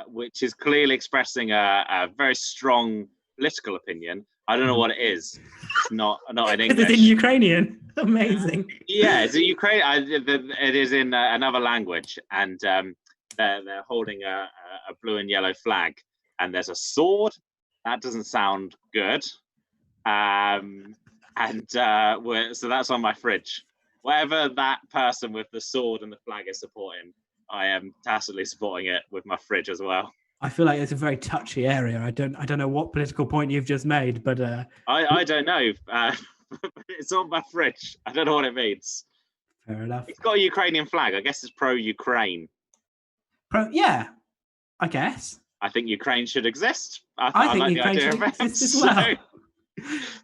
which is clearly expressing a very strong political opinion. I don't know what it is. It's not in English. It's in Ukrainian. Amazing. Yeah, it's in Ukraine. It is in another language, and they're holding a blue and yellow flag, and there's a sword. That doesn't sound good. So that's on my fridge. Whatever that person with the sword and the flag is supporting, I am tacitly supporting it with my fridge as well. I feel like it's a very touchy area. I don't know what political point you've just made, but I don't know. It's on my fridge. I don't know what it means. Fair enough. It's got a Ukrainian flag. I guess it's pro-Ukraine. Yeah, I guess. I think Ukraine should exist. I think Ukraine should exist as well.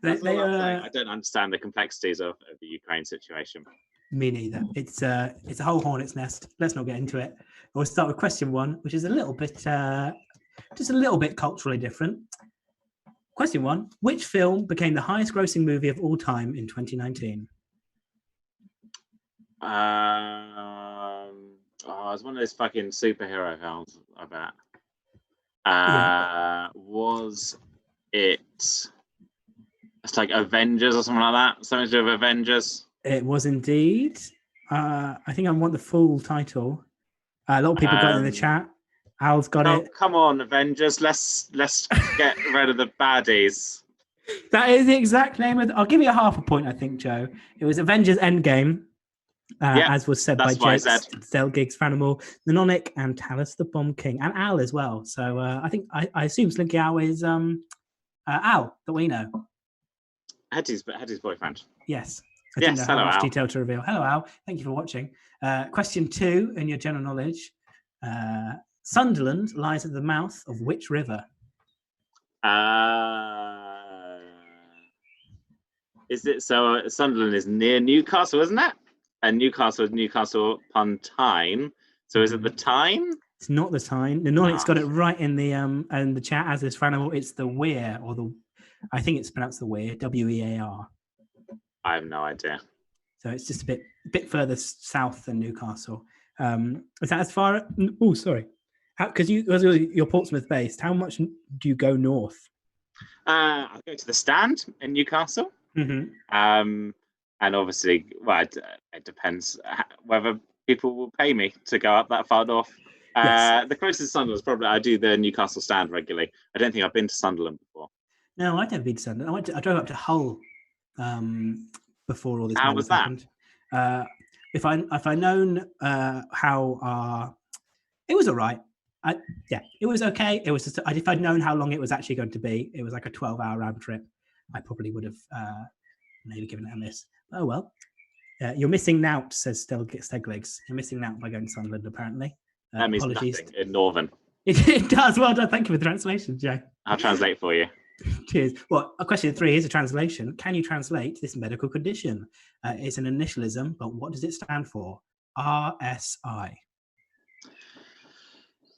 I don't understand the complexities of the Ukraine situation. Me neither. It's a whole hornet's nest. Let's not get into it. We'll start with question 1, which is a little bit, just a little bit culturally different. Question 1: which film became the highest-grossing movie of all time in 2019? It's one of those fucking superhero films. I bet. Was it? It's like Avengers or something like that. Something to do with Avengers. It was indeed. I think I want the full title. A lot of people got it in the chat. Al's got it. Come on, Avengers. Let's get rid of the baddies. That is the exact name of. I'll give you a half a point, I think, Joe. It was Avengers Endgame, as was said by Jake, Stel Gigs, Franimal, Nanonic, and Talus the Bomb King, and Al as well. So I think I assume Slinky Al is Al that we know. Hetty's boyfriend. Yes. I yes, didn't know hello, how much Al. detail to reveal. Hello, Al. Thank you for watching. Question 2 in your general knowledge. Sunderland lies at the mouth of which river? Is it so? Sunderland is near Newcastle, isn't it? And Newcastle is Newcastle upon Tyne. So is it the Tyne? It's not the Tyne. Nanonic's got it right in the chat, as is Franimal. It's the Wear, or the. I think it's pronounced the Wear, Wear. I have no idea. So it's just a bit further south than Newcastle. Is that as far? Oh, sorry. Because you're Portsmouth based, how much do you go north? I go to the Stand in Newcastle. Mm-hmm. And obviously, well, it depends whether people will pay me to go up that far north. Yes. The closest to Sunderland is probably I do the Newcastle Stand regularly. I don't think I've been to Sunderland before. No, I've never been to Sunderland. I drove up to Hull before all this. How was that? Happened. If I known how our It was all right. Yeah, it was okay. It was just, if I'd known how long it was actually going to be, it was like a 12-hour round trip, I probably would have maybe given it a miss. Oh well. You're missing out, says Stegligs. You're missing out by going to Sunderland, apparently. That means Apologies. nothing in Northern. It does. Well done. Thank you for the translation, Joe. I'll translate for you. Cheers. Well, question 3 is a translation. Can you translate this medical condition? It's an initialism, but what does it stand for? RSI.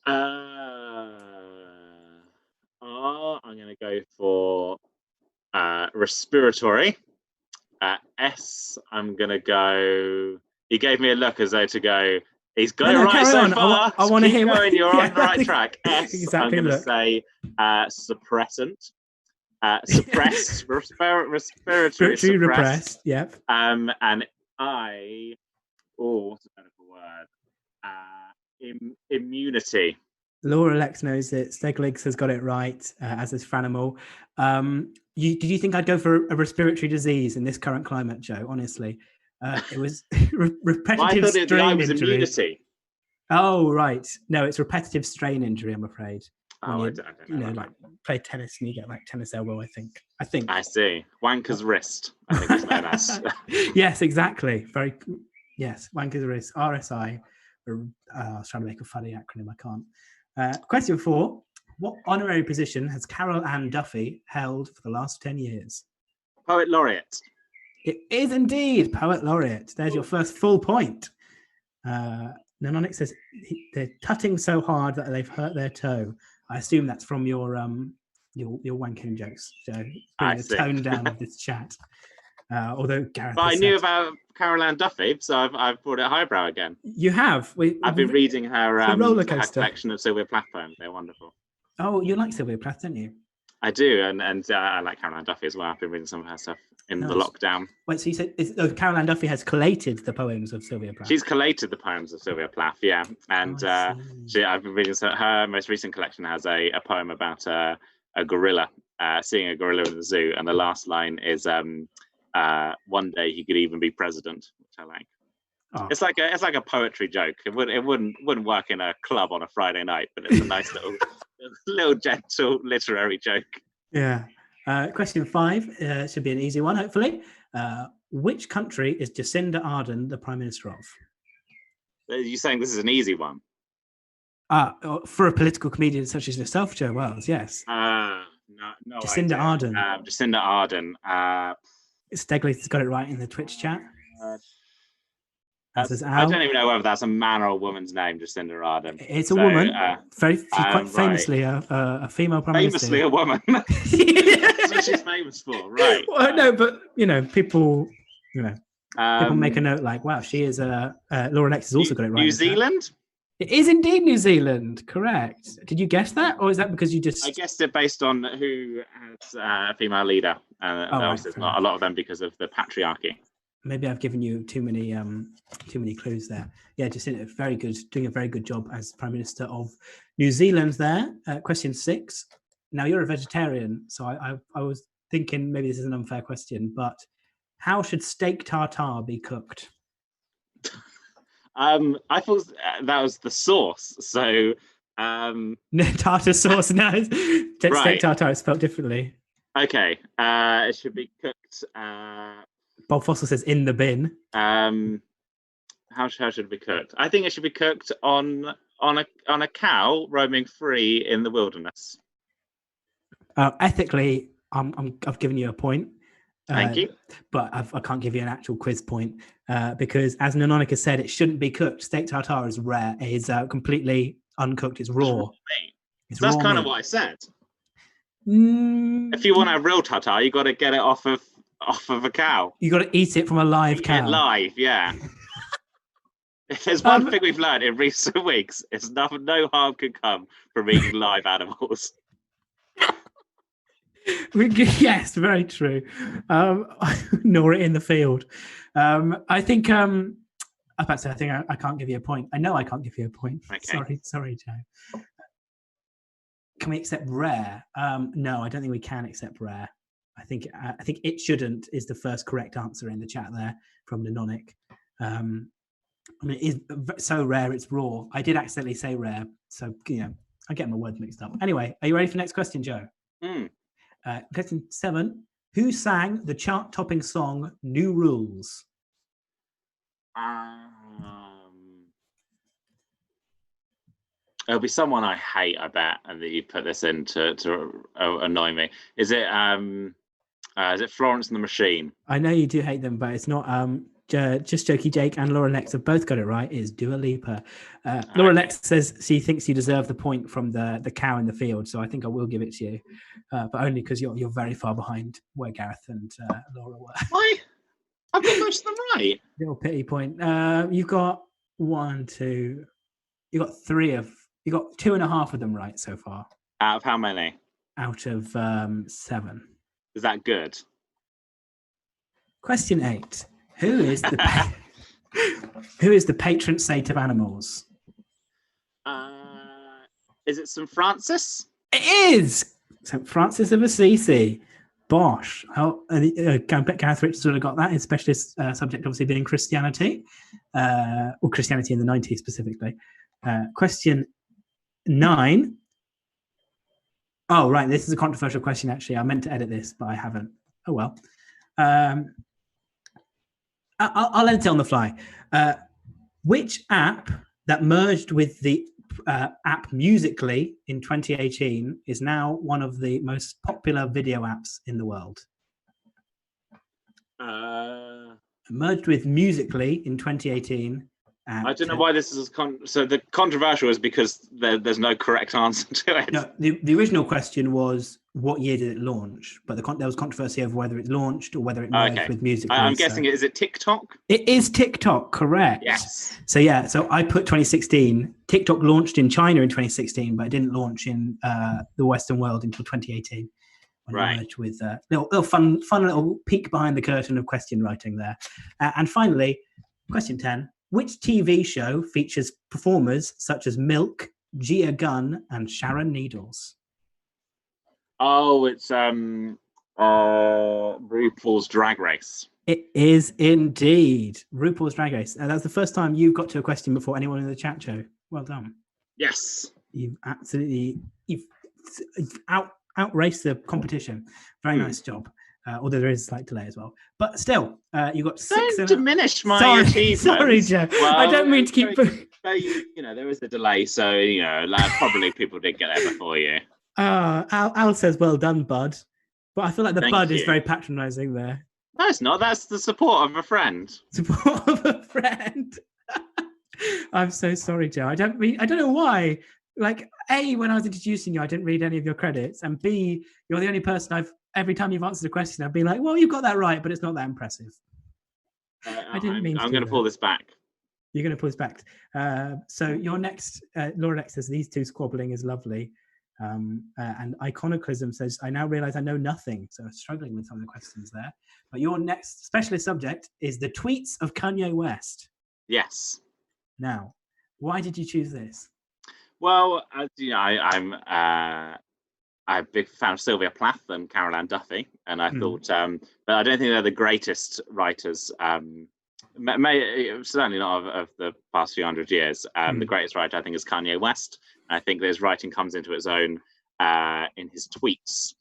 I'm going to go for respiratory. S, I'm going to go... He gave me a look as though to go, he's got it right so far. I want to hear going. You're yeah, on the right track. S, exactly. I'm going to say suppressant. Suppressed, respiratory repressed. Yep. And I, what's a medical word? Immunity. Laura Lex knows it. Stegligs has got it right, as is Franimal. Did you think I'd go for a respiratory disease in this current climate, Joe? Honestly, it was repetitive strain injury. Immunity. Oh, right. No, it's repetitive strain injury, I'm afraid. Oh, I don't know. Like play tennis and you get like tennis elbow, I think. I see. Wanker's wrist, I think it's known as. Yes, exactly. Yes, Wanker's wrist. RSI. I was trying to make a funny acronym. I can't. Question 4. What honorary position has Carol Ann Duffy held for the last 10 years? Poet laureate. It is indeed Poet laureate. There's your first full point. Nanonic says they're tutting so hard that they've hurt their toe. I assume that's from your wanking jokes. So bring the tone down of this chat. Although Gareth, but I knew about Carol Ann Duffy, so I've brought it highbrow again. You have. I've been reading her roller coaster collection of Sylvia Plath poems. They're wonderful. Oh, you like Sylvia Plath, don't you? I do, and I like Carol Ann Duffy as well. I've been reading some of her stuff in the lockdown. Wait, so you said Carol Ann Duffy has collated the poems of Sylvia Plath? She's collated the poems of Sylvia Plath, yeah. And I've been reading her most recent collection has a poem about a gorilla, seeing a gorilla in the zoo, and the last line is one day he could even be president, which I like. Oh. It's like a poetry joke. It wouldn't work in a club on a Friday night, but it's a nice little gentle literary joke. Yeah. Question 5 should be an easy one, hopefully. Which country is Jacinda Ardern the Prime Minister of? Are you saying this is an easy one? For a political comedian such as yourself, Joe Wells, yes. No. Jacinda Ardern. Jacinda Ardern. Stegley's got it right in the Twitch chat. I don't even know whether that's a man or a woman's name, Jacinda Ardern. It's a woman. Quite famously a female prime minister. Famously a woman. That's what she's famous for, right? Well, no, but people make a note like, wow, she is Laura Lex has also got it right. New Zealand? It is indeed New Zealand, correct. Did you guess that, or is that because you just... I guessed it based on who has a female leader. There's not a lot of them because of the patriarchy. Maybe I've given you too many clues there. Yeah, Jacinda, very good, doing a very good job as Prime Minister of New Zealand there. Question 6. Now, you're a vegetarian, so I was thinking maybe this is an unfair question, but how should steak tartare be cooked? I thought that was the sauce. So tartar sauce. No, steak tartare is spelled differently. Okay, it should be cooked. Bob Fossil says in the bin. How should it be cooked? I think it should be cooked on a cow roaming free in the wilderness. Ethically, I've given you a point. Thank you. But I can't give you an actual quiz point because, as Nanonica said, it shouldn't be cooked. Steak tartare is rare. It is completely uncooked. It's raw. That's kind of what I said. If you want to have real tartare, you got to get it off of a cow. You got to eat it from a live cow. Live, yeah. If there's one thing we've learned in recent weeks, it's no harm can come from eating live animals. Yes, very true. Nor it in the field. I think I can't give you a point. I know I can't give you a point. Okay. Sorry, Joe. Can we accept rare? No, I don't think we can accept rare. I think it shouldn't is the first correct answer in the chat there from Nanonic. I mean, it is so rare, it's raw. I did accidentally say rare, so I get my words mixed up. Anyway, are you ready for the next question, Joe? Question 7. Who sang the chart-topping song New Rules? It'll be someone I hate, I bet, and that you put this in to annoy me. Is it Florence and the Machine? I know you do hate them, but it's not. Just Jokey Jake and Laura Lex have both got it right. It's Dua Lipa. Laura Lex says she thinks you deserve the point from the cow in the field, so I think I will give it to you, but only because you're very far behind where Gareth and Laura were. Why? I've got most of them right. Little pity point. You've got 1, 2. You got 3 of. You got 2.5 of them right so far. Out of how many? Out of 7. Is that good? Question 8. Who is the patron saint of animals? Is it St. Francis? It is St. Francis of Assisi. Bosh. Gareth Richards would have got that. His specialist subject obviously being Christianity, or Christianity in the 90s specifically. Question 9. Oh, right. This is a controversial question, actually. I meant to edit this, but I haven't. Oh, well. I'll edit it on the fly. Which app that merged with the app Musical.ly in 2018 is now one of the most popular video apps in the world? Merged with Musical.ly in 2018. I don't know why this is so. The controversial is because there's no correct answer to it. No, the original question was what year did it launch, but there was controversy over whether it launched or whether it merged with Musical.ly. I'm guessing is it TikTok? It is TikTok, correct? Yes. So I put 2016. TikTok launched in China in 2016, but it didn't launch in the Western world until 2018. When it merged with little fun little peek behind the curtain of question writing there. And finally, question 10. Which TV show features performers such as Milk, Gia Gunn, and Sharon Needles? Oh, it's RuPaul's Drag Race. It is indeed RuPaul's Drag Race. That's the first time you've got to a question before anyone in the chat show. Well done. Yes. You've outraced the competition. Very nice job. Although there is a slight delay as well, but still, you got 6. Don't diminish my achievement. Sorry, Joe. Well, I don't mean to keep. There is a delay, so probably people did get there before you. Al says, "Well done, bud," but I feel like the Thank bud you. is very patronising there. No, it's not. That's the support of a friend. Support of a friend. I'm so sorry, Joe. I don't know why. Like, A, when I was introducing you, I didn't read any of your credits, and B, you're the only person every time you've answered a question, I've been like, well, you've got that right, but it's not that impressive. I didn't mean to. I'm going to pull this back. You're going to pull this back. So your next, Laura Lex says, these two squabbling is lovely. And Iconoclasm says, I now realize I know nothing. So I'm struggling with some of the questions there. But your next specialist subject is the tweets of Kanye West. Yes. Now, why did you choose this? Well, I'm a big fan of Sylvia Plath and Carol Ann Duffy, and I thought, but I don't think they're the greatest writers. Certainly not of the past few hundred years. The greatest writer, I think, is Kanye West. I think his writing comes into its own in his tweets.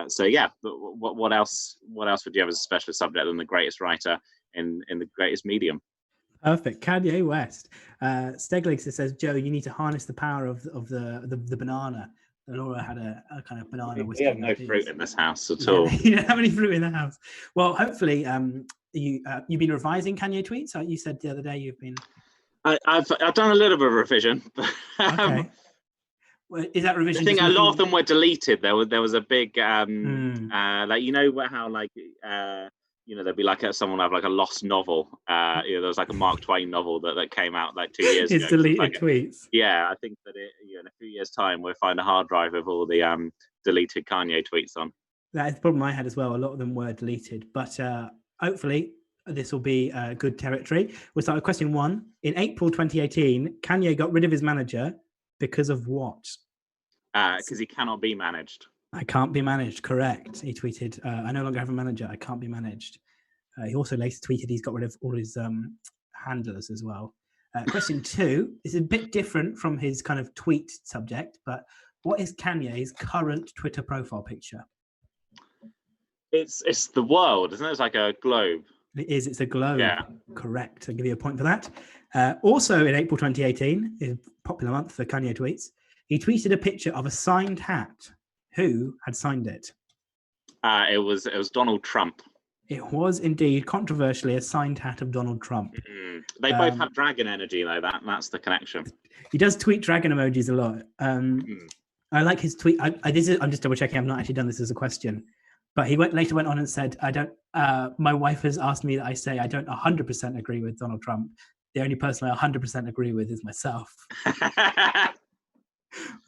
So yeah, what else would you have as a specialist subject than the greatest writer in the greatest medium? Perfect. Kanye West. Steglegs says, Joe, you need to harness the power of the banana. Laura had a kind of banana. We have no fruit in this house at all. You don't have any fruit in the house. Well, hopefully, you've been revising Kanye tweets. You said the other day you've been. I've done a little bit of revision. Okay. Well, is that revision? I think a lot of them were deleted. There was a big how there'd be like someone would have like a lost novel. There was like a Mark Twain novel that came out like 2 years ago. It's deleted tweets. Yeah, I think that in a few years' time we'll find a hard drive of all the deleted Kanye tweets on. That is the problem I had as well. A lot of them were deleted, but hopefully this will be good territory. We'll start with question 1. In April 2018, Kanye got rid of his manager because of what? Because he cannot be managed. I can't be managed. Correct. He tweeted, I no longer have a manager. I can't be managed. He also later tweeted he's got rid of all his handlers as well. Question 2 is a bit different from his kind of tweet subject, but what is Kanye's current Twitter profile picture? It's the world, isn't it? It's like a globe. It is. It's a globe. Yeah. Correct. I'll give you a point for that. Also in April 2018, a popular month for Kanye tweets, he tweeted a picture of a signed hat. Who had signed it? It was Donald Trump. It was indeed controversially a signed hat of Donald Trump. They both have dragon energy, though. That's the connection. He does tweet dragon emojis a lot. I like his tweet. I'm just double checking. I've not actually done this as a question, but he later went on and said, "I don't. My wife has asked me that I say I don't 100% agree with Donald Trump. The only person I 100% agree with is myself."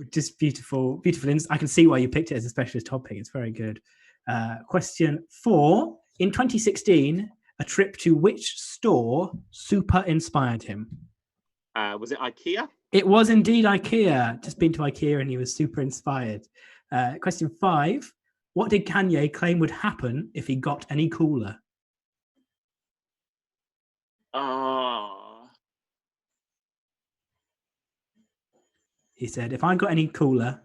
Just beautiful, beautiful. I can see why you picked it as a specialist topic. It's very good. Question 4. In 2016, a trip to which store super inspired him? Was it IKEA? It was indeed IKEA. Just been to IKEA and he was super inspired. Question 5. What did Kanye claim would happen if he got any cooler? He said, if I got any cooler,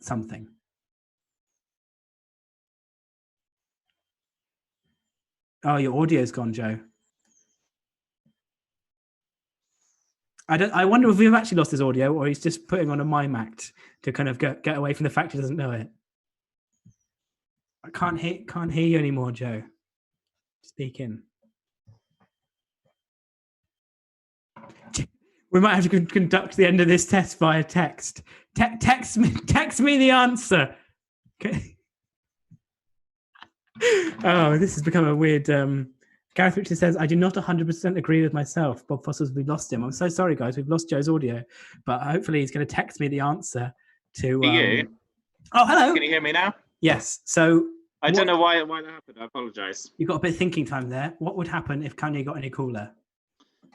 something. Oh, your audio's gone, Joe. I wonder if we've actually lost his audio or he's just putting on a mime act to kind of get away from the fact he doesn't know it. I can't hear you anymore, Joe. Speak in. We might have to conduct the end of this test via text. Text me the answer. Okay. Oh, this has become a weird. Gareth Richard says, I do not 100% agree with myself. Bob Foster's, we lost him. I'm so sorry, guys. We've lost Joe's audio, but hopefully he's going to text me the answer to. You? Oh, hello. Can you hear me now? Yes. So I don't know why that happened. I apologize. You got a bit of thinking time there. What would happen if Kanye got any cooler?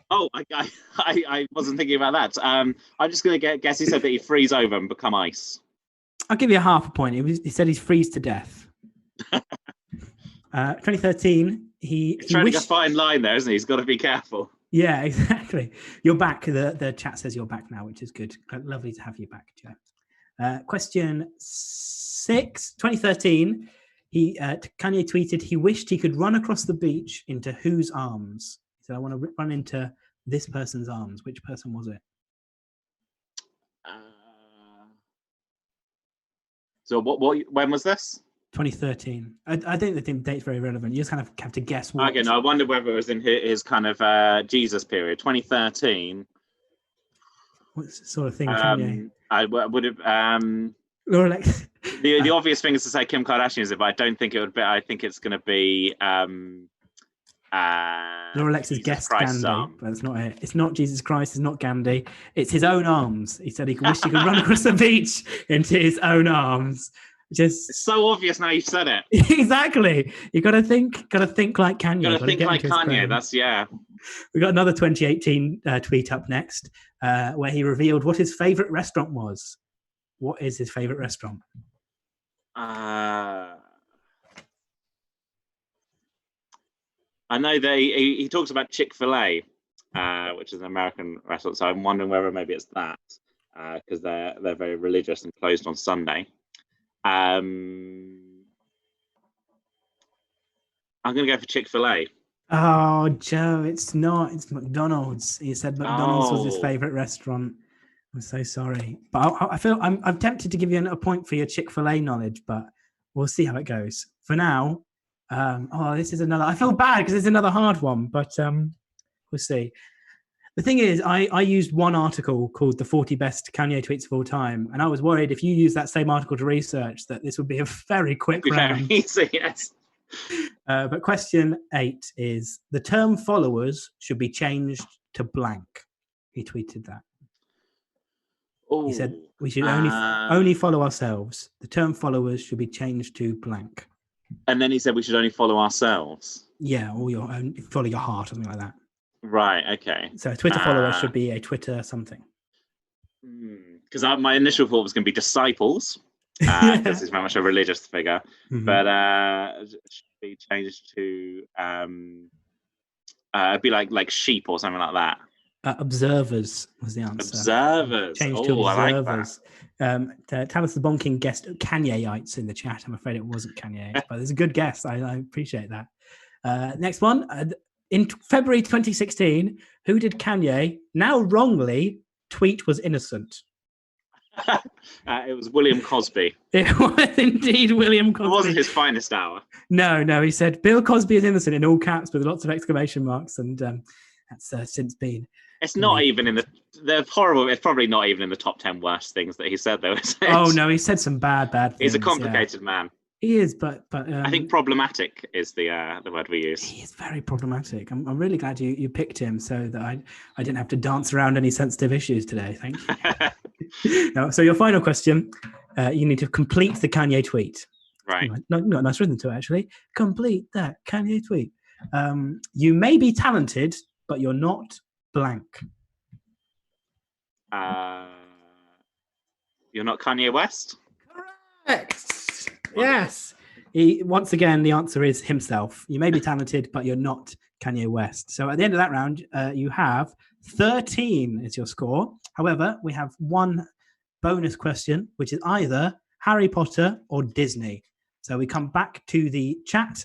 Oh, I wasn't thinking about that. I'm just going to guess he said that he'd freeze over and become ice. I'll give you a half a point. He said he's freeze to death. 2013, he's trying to get a fine line there, isn't he? He's got to be careful. Yeah, exactly. You're back. The chat says you're back now, which is good. Lovely to have you back, Joe. Question 6, 2013, Kanye tweeted he wished he could run across the beach into whose arms? He said, I want to run into this person's arms. Which person was it? So when was this? 2013. I think the date's very relevant. You just kind of have to guess what. Okay, no, I wonder whether it was in his kind of Jesus period. 2013. What sort of thing, Kanye? I would have. Laura Lex. The obvious thing is to say Kim Kardashian is it, but I don't think it would be. I think it's going to be. Laura Lex's guest Gandhi, but it's not it. It's not Jesus Christ. It's not Gandhi. It's his own arms. He said he wished he could run across the beach into his own arms. It's so obvious now you said it. Exactly. You got to think like Kanye. Got to think like Kanye. That's yeah. We got another 2018 tweet up next, where he revealed what his favorite restaurant was. What is his favorite restaurant? I know he talks about Chick-fil-A, which is an American restaurant. So I'm wondering whether maybe it's that because they're very religious and closed on Sunday. I'm going to go for Chick-fil-A. Oh, Joe, it's not. It's McDonald's. He said McDonald's was his favorite restaurant. I'm so sorry, but I feel I'm tempted to give you a point for your Chick-fil-A knowledge, but we'll see how it goes. For now, this is another. I feel bad because it's another hard one, but we'll see. The thing is, I used one article called "The 40 Best Kanye Tweets of All Time," and I was worried if you use that same article to research that this would be a very quick round. Very easy, yes. But question 8 is: the term "followers" should be changed to blank. He tweeted that. Ooh, he said we should only follow ourselves. The term "followers" should be changed to blank. And then he said we should only follow ourselves. Yeah, or follow your heart, something like that. Right. Okay. So a Twitter follower should be a Twitter something. Because my initial thought was going to be disciples, because he's very much a religious figure, but it should be changed to It'd be like sheep or something like that. Observers was the answer. Observers. Changed to Oh, I like that. observers. Talis the Bomb King guessed Kanye-ites in the chat. I'm afraid it wasn't Kanye, but it's a good guess. I appreciate that. Next one. In February 2016, who did Kanye, now wrongly, tweet was innocent? It was William Cosby. It was indeed William Cosby. It wasn't his finest hour. No, he said Bill Cosby is innocent in all caps with lots of exclamation marks, and that's since been. It's not even in the horrible. It's probably not even in the top 10 worst things that he said, though. Is it? Oh no, he said some bad things. He's a complicated man. He is, but I think problematic is the word we use. He is very problematic. I'm really glad you picked him so that I didn't have to dance around any sensitive issues today. Thank you. No, so your final question, you need to complete the Kanye tweet. Right. Not a nice rhythm to it, actually. Complete that Kanye tweet. You may be talented, but you're not blank. You're not Kanye West? Correct. Yes. Once again, the answer is himself. You may be talented, but you're not Kanye West. So at the end of that round, you have 13 is your score. However, we have one bonus question, which is either Harry Potter or Disney. So we come back to the chat.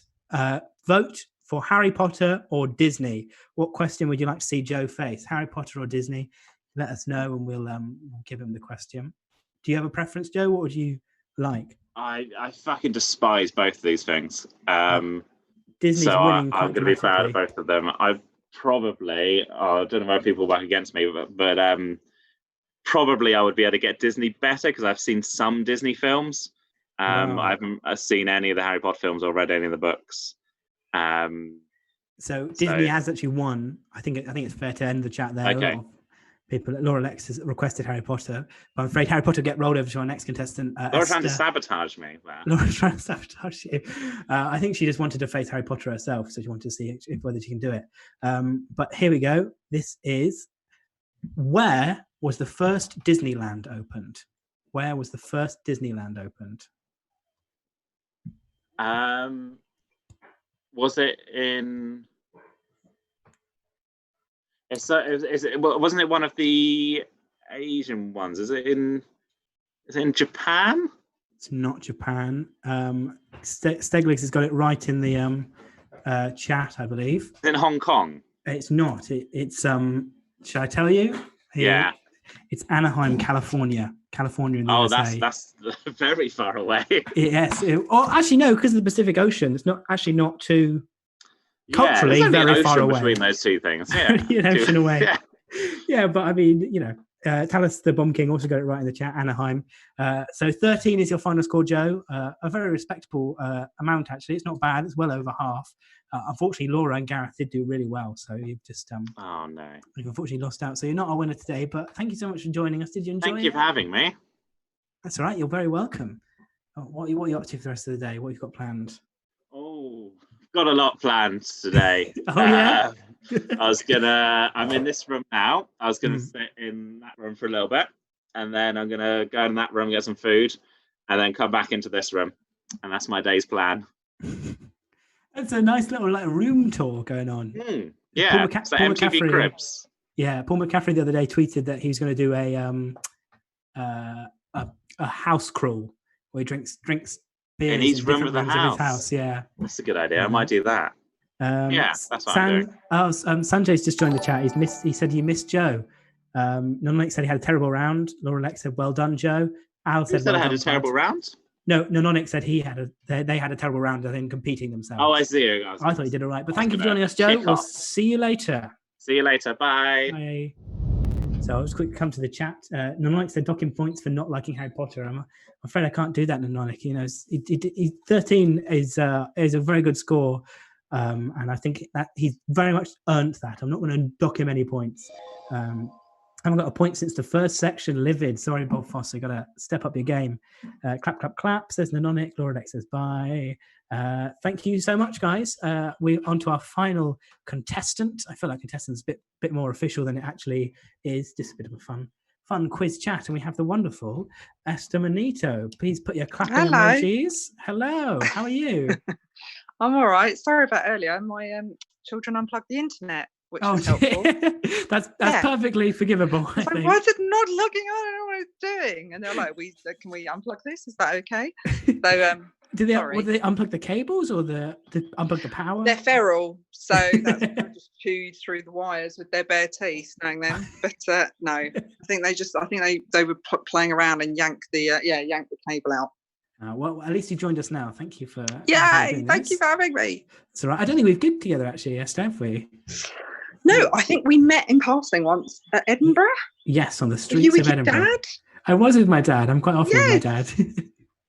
Vote for Harry Potter or Disney. What question would you like to see Joe face? Harry Potter or Disney? Let us know and we'll give him the question. Do you have a preference, Joe? What would you like? I fucking despise both of these things. Disney's so winning. I'm going to be proud of both of them. I probably, I don't know why people work against me, but probably I would be able to get Disney better because I've seen some Disney films. Wow. I haven't seen any of the Harry Potter films or read any of the books. So Disney has actually won. I think it's fair to end the chat there. Okay. Laura Lex has requested Harry Potter, but I'm afraid Harry Potter will get rolled over to our next contestant. Laura's trying to sabotage me. Laura's trying to sabotage you. I think she just wanted to face Harry Potter herself, so she wanted to see whether she can do it. But here we go. This is, where was the first Disneyland opened? Where was the first Disneyland opened? Was it in? Wasn't it one of the Asian ones? Is it in Japan? It's not Japan. Steglitz has got it right in the chat, I believe. It's in Hong Kong. It's not. It's shall I tell you? Yeah. It's Anaheim, California. California in the USA. That's very far away. Yes. Actually, no, because of the Pacific Ocean. It's not too culturally very far away between those two things. Yeah, an ocean away. Yeah, but I mean, Talis the Bomb King also got it right in the chat. Anaheim. So 13 is your final score, Joe. A very respectable amount, actually. It's not bad. It's well over half. Unfortunately, Laura and Gareth did do really well, so you've just oh no, you've unfortunately lost out. So you're not our winner today. But thank you so much for joining us. Did you enjoy? Thank you for having me. That's all right. You're very welcome. What are you up to for the rest of the day? What have you got planned? Oh, got a lot planned today. Oh yeah. I'm in this room now. I was gonna sit in that room for a little bit, and then I'm gonna go in that room, get some food, and then come back into this room, and that's my day's plan. It's a nice little room tour going on. Yeah, it's like MTV Cribs. Yeah, Paul McCaffrey the other day tweeted that he's going to do a house crawl where he drinks beers in each room of the rooms house. Of his house. Yeah, that's a good idea. I might do that. Yeah, that's what I'm doing. Sanjay's just joined the chat. He said he missed Joe. Nonlex said he had a terrible round. Laura Lex said, "Well done, Joe." Al said, I had a terrible round. No, Nonix said they had a terrible round of him competing themselves. Oh, I see. I thought he did all right. But thank you for joining us, Joe. We'll see you later. See you later. Bye. Bye. So I'll just quickly come to the chat. Nonix said docking points for not liking Harry Potter. I'm afraid I can't do that, Nonix. 13 is a very good score. And I think that he's very much earned that. I'm not going to dock him any points. I haven't got a point since the first section. Livid. Sorry, Bob Foster. You've got to step up your game. Clap, clap, clap, says Nanonic. Laura Dex says bye. Thank you so much, guys. We're on to our final contestant. I feel like contestant's a bit more official than it actually is. Just a bit of a fun quiz chat. And we have the wonderful Esther Manito. Please put your clapping emojis. Hello. How are you? I'm all right. Sorry about earlier. My children unplugged the internet, which was helpful. that's Yeah. perfectly forgivable. I So think. why is it not logging on? I don't know what it's doing. And they're like, can we unplug this? Is that okay? So Did sorry. they unplug the cables or unplug the power? They're feral, so that's they'll just chew through the wires with their bare teeth, knowing them. But no, I think they were playing around and yanked the cable out. Well, at least you joined us now. Thank you for Yay! Thank you for having me. It's all right. I don't think we've gigged together actually, Esther, have we? No, I think we met in passing once at Edinburgh. Yes, on the Were streets you of with your Edinburgh. dad? I was with my dad. I'm quite often with my dad.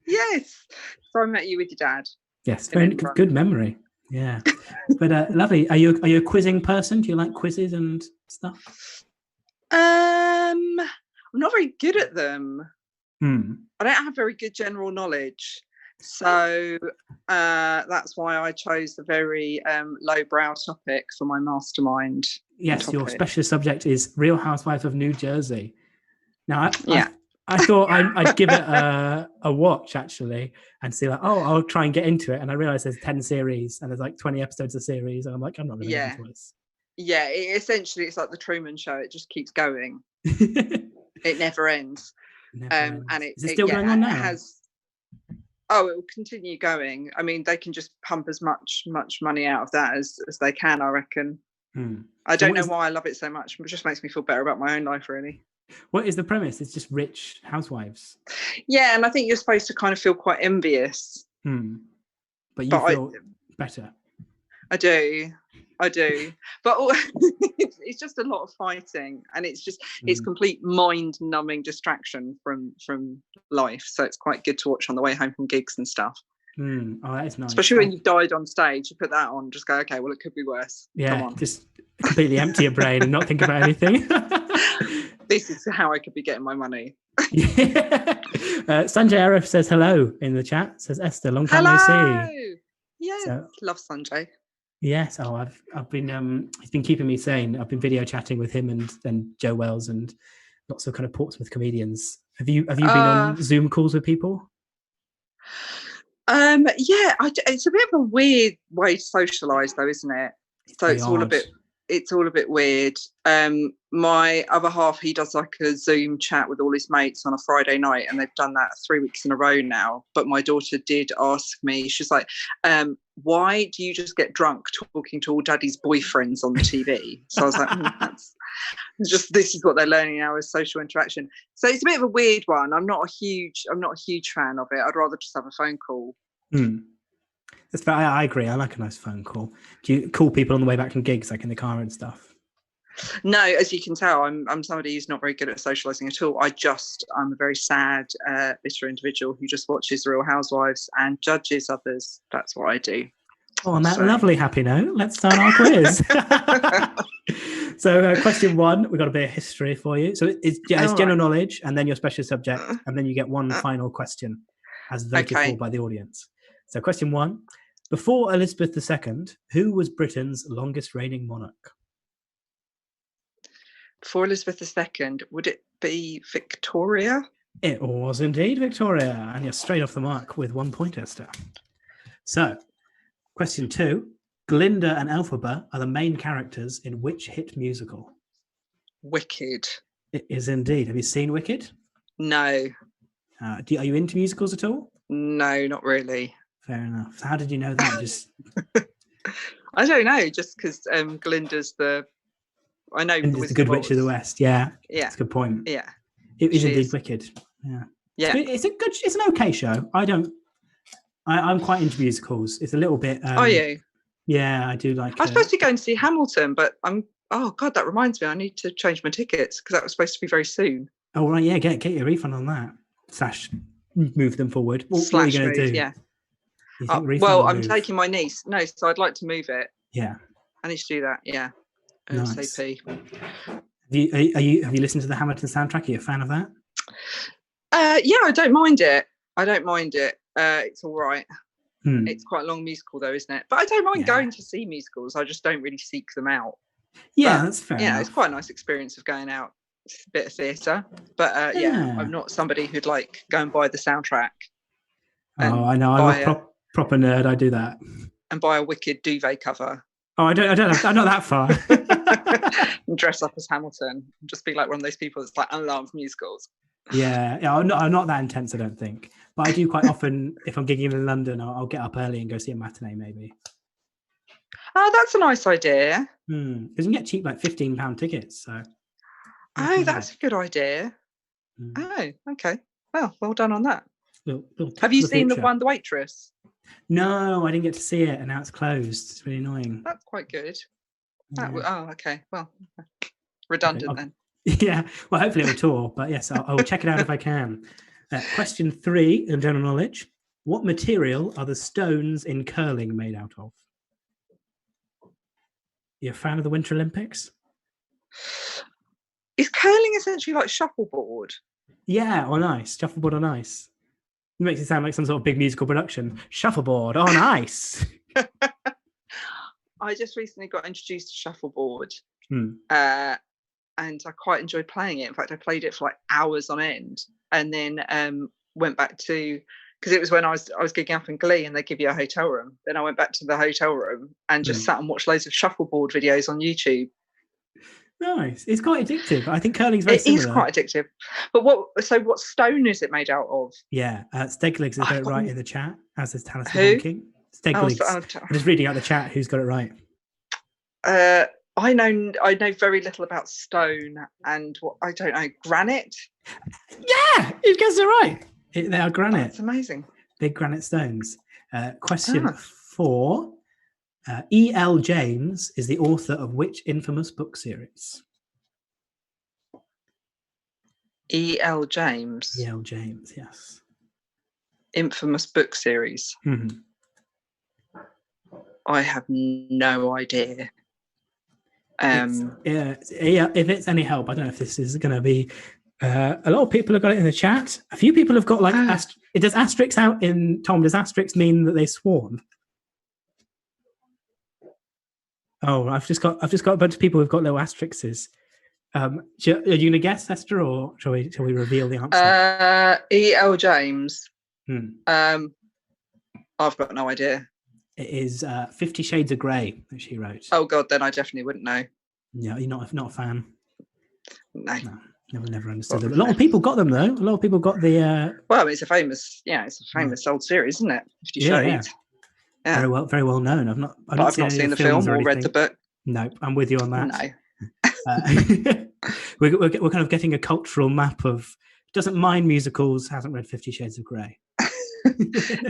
Yes. So I met you with your dad. Yes, very good memory. Yeah, but lovely. Are you a quizzing person? Do you like quizzes and stuff? I'm not very good at them. I don't have very good general knowledge, so that's why I chose the very lowbrow topic for my mastermind. Yes, your specialist subject is Real Housewives of New Jersey. Now, I thought I'd give it a watch actually and see like, I'll try and get into it. And I realized there's 10 series and there's like 20 episodes of series. And I'm like, I'm not going to get into this. Yeah, essentially it's like the Truman Show. It just keeps going. It never ends. And is it still going on now? It will continue going. I mean, they can just pump as much money out of that as they can, I reckon. I don't know why I love it so much. It just makes me feel better about my own life, really. What is the premise? It's just rich housewives. Yeah, and I think you're supposed to kind of feel quite envious. But you feel better. I do. But it's just a lot of fighting, and it's complete mind-numbing distraction from life. So it's quite good to watch on the way home from gigs and stuff. Oh, that is nice. Especially when you've died on stage, you put that on, just go, okay, well, it could be worse. Yeah, come on. Just completely empty your brain and not think about anything. This is how I could be getting my money. Sanjay Arif says hello in the chat. Says Esther, long time no see. Yes, love Sanjay. Yes, I've been he's been keeping me sane. I've been video chatting with him and Joe Wells and lots of kind of Portsmouth comedians. Have you been on Zoom calls with people? It's a bit of a weird way to socialise, though, isn't it? So it's all a bit weird. My other half, he does like a Zoom chat with all his mates on a Friday night, and they've done that 3 weeks in a row now. But my daughter did ask me, she's like, why do you just get drunk talking to all daddy's boyfriends on the TV? So I was like, that's just, this is what they're learning now is social interaction. So it's a bit of a weird one. I'm not a huge fan of it. I'd rather just have a phone call. That's fair. I agree. I like a nice phone call. Do you call people on the way back from gigs, like in the car and stuff? No, as you can tell, I'm somebody who's not very good at socialising at all. I'm a very sad, bitter individual who just watches The Real Housewives and judges others. That's what I do. Oh, on that lovely happy note, let's start our quiz. So question 1, we've got a bit of history for you. So it's general knowledge and then your special subject, and then you get one final question as voted for by the audience. So question 1, before Elizabeth II, who was Britain's longest reigning monarch? Before Elizabeth II, would it be Victoria? It was indeed Victoria, and you're straight off the mark with 1 point, Esther. So, question 2, Glinda and Elphaba are the main characters in which hit musical? Wicked. It is indeed. Have you seen Wicked? No. Are you into musicals at all? No, not really. Fair enough. So how did you know that? Just I don't know, just because Glinda's the... I know it's the Good Witch of the West. Yeah, that's a good point. Yeah, it is indeed Wicked. Yeah. It's an okay show. I'm quite into musicals. It's a little bit. Are you? Yeah, I do like. I was supposed to go and see Hamilton, but oh God, that reminds me. I need to change my tickets because that was supposed to be very soon. Oh right, yeah. Get your refund on that. / move them forward. What are you going to do? Yeah. Well, I'm taking my niece. No, so I'd like to move it. Yeah. I need to do that. Yeah. Nice. ASAP. Have you listened to the Hamilton soundtrack? Are you a fan of that? Yeah, I don't mind it. It's all right. It's quite a long musical though, isn't it? But I don't mind going to see musicals. I just don't really seek them out. Yeah, that's fair. Yeah, it's quite a nice experience of going out. It's a bit of theatre. But I'm not somebody who'd like go and buy the soundtrack. Oh, I know. I'm a proper nerd. I do that. and buy a Wicked duvet cover. Oh, I'm not that far. And dress up as Hamilton. And just be like one of those people that's like, I love musicals. Yeah, I'm not that intense, I don't think. But I do quite often, if I'm gigging in London, I'll get up early and go see a matinee, maybe. Oh, that's a nice idea. Because you can get cheap, like £15 tickets. So. Oh, that's a good idea. Oh, okay. Well done on that. Have you seen the Waitress? No, I didn't get to see it, and now it's closed. It's really annoying. That's quite good. Yeah. Oh, okay. Well, redundant then. Yeah. Well, hopefully it'll tour, but yes, I'll check it out if I can. Question 3 in general knowledge: what material are the stones in curling made out of? You a fan of the Winter Olympics? Is curling essentially like shuffleboard? Yeah, on ice. Shuffleboard on ice. It makes it sound like some sort of big musical production. Shuffleboard on ice. I just recently got introduced to shuffleboard, and I quite enjoyed playing it. In fact, I played it for like hours on end, and then went back to, because it was when I was gigging up in Glee, and they give you a hotel room. Then I went back to the hotel room and just sat and watched loads of shuffleboard videos on YouTube. Nice. It's quite addictive. I think curling's very similar. It is quite addictive. But what stone is it made out of? Yeah, Stegligs has got it right in the chat, as is Talisman Honking. Stegligs. I'm just reading out the chat who's got it right. I know very little about stone and what I don't know, granite. Yeah, you guessed it right. They are granite. That's amazing. Big granite stones. Question 4. E.L. James is the author of which infamous book series? E.L. James. E.L. James, yes. Infamous book series. Mm-hmm. I have no idea. If it's any help, I don't know if this is going to be. A lot of people have got it in the chat. A few people have got like. Does asterisk out in Tom? Does asterisk mean that they sworn? Oh, I've just got a bunch of people who've got little asterisks. Are you going to guess, Esther, or shall we reveal the answer? E.L. James. I've got no idea. It is 50 Shades of Grey that she wrote. Oh God, then I definitely wouldn't know. Yeah, you're not a fan. No, never understood them. A lot of people got them though. A lot of people got the. Well, it's a famous old series, isn't it? 50 Shades. Yeah. Very well known. I've not seen the film or read the book. No, I'm with you on that. No. We're kind of getting a cultural map of doesn't mind musicals, hasn't read 50 Shades of Grey.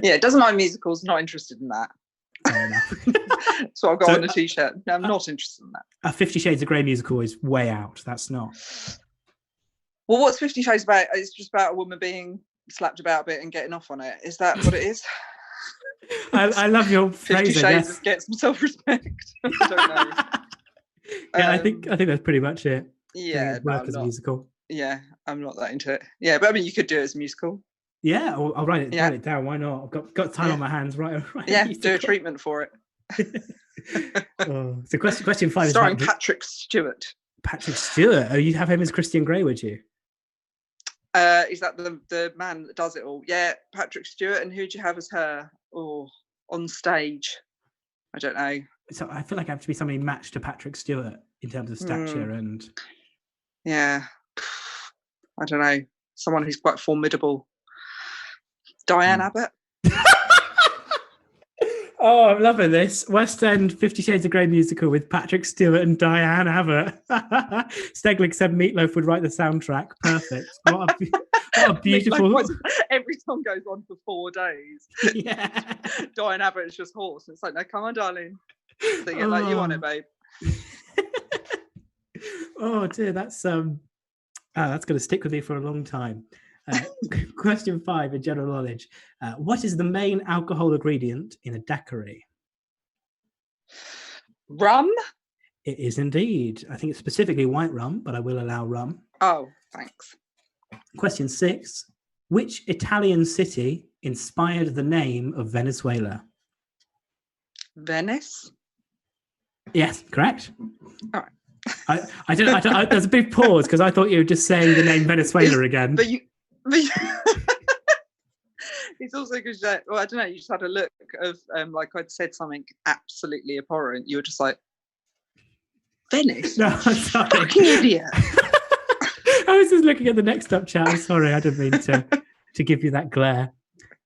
Yeah, doesn't mind musicals, not interested in that. Fair enough. So I've got on a t-shirt. No, I'm not interested in that. A 50 Shades of Grey musical is way out. That's not. Well, what's 50 Shades about? It's just about a woman being slapped about a bit and getting off on it. Is that what it is? I love your 50 phrasing. Shades of get some self-respect. I don't know. Yeah, I think that's pretty much it. Yeah, work as a musical. Yeah, I'm not that into it. Yeah, but I mean, you could do it as a musical. Yeah, I'll write it down. Why not? I've got time on my hands. Right. Yeah, do a treatment for it. So question 5 starring Patrick Stewart. Patrick Stewart. Oh, you'd have him as Christian Grey, would you? Is that the man that does it all? Yeah, Patrick Stewart. And who'd you have as her? Or on stage? I don't know. So I feel like I have to be somebody matched to Patrick Stewart in terms of stature and. Yeah, I don't know. Someone who's quite formidable. Diane Abbott. Oh, I'm loving this. West End 50 Shades of Grey musical with Patrick Stewart and Diane Abbott. Stegling said Meatloaf would write the soundtrack. Perfect. What a beautiful... Every song goes on for 4 days. Yeah. Diane Abbott is just hoarse. It's like, no, come on, darling. Sing it like you want it, babe. Oh, dear. That's going to stick with me for a long time. Question 5 in general knowledge. What is the main alcohol ingredient in a daiquiri? Rum? It is indeed. I think it's specifically white rum, but I will allow rum. Oh, thanks. Question 6. Which Italian city inspired the name of Venezuela? Venice? Yes, correct. All right. I don't. There's a big pause because I thought you were just saying the name Venezuela again. But It's also because, well, I don't know, you just had a look of, like I'd said something absolutely abhorrent. You were just like, Venice? No, I'm sorry. Fucking idiot. I was just looking at the next up chat. I'm sorry, I didn't mean to give you that glare.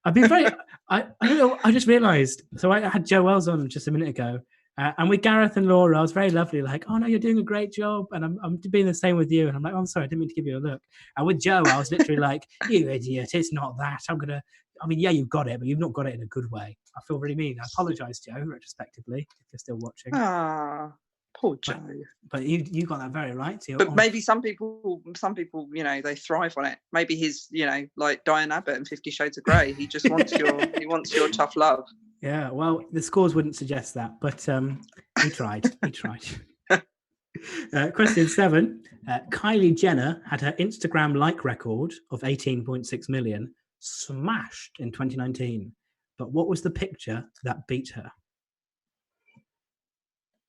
I've been very. I don't know. I just realised. So I had Joe Wells on just a minute ago, and with Gareth and Laura, I was very lovely. Like, oh no, you're doing a great job, and I'm being the same with you. And I'm like, oh, I'm sorry, I didn't mean to give you a look. And with Joe, I was literally like, you idiot, it's not that. I mean, yeah, you've got it, but you've not got it in a good way. I feel really mean. I apologise, Joe, retrospectively, if you're still watching. Ah, poor Joe. But you got that very right. So but maybe some people, you know, they thrive on it. Maybe he's, you know, like Diane Abbott in 50 Shades of Grey. He just wants your tough love. Yeah, well, the scores wouldn't suggest that, but he tried. He tried. Question 7. Kylie Jenner had her Instagram like record of 18.6 million smashed in 2019. But what was the picture that beat her?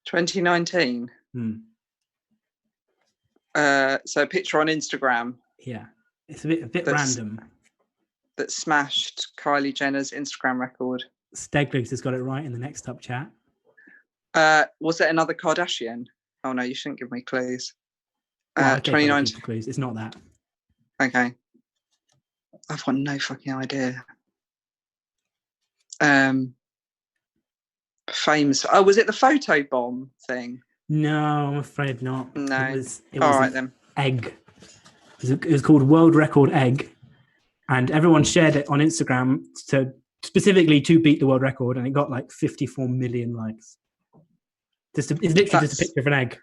2019. So a picture on Instagram. Yeah, it's a bit random. That smashed Kylie Jenner's Instagram record. Steglegs has got it right in the next up chat. Was it another Kardashian? Oh no, you shouldn't give me clues. Well, 2019 clues. It's not that. Okay. I've got no fucking idea. Famous. Oh, was it the photo bomb thing? No, I'm afraid not. No. It was all right then. Egg. It was called World Record Egg, and everyone shared it on Instagram specifically to beat the world record, and it got like 54 million likes. It's literally just a picture of an egg.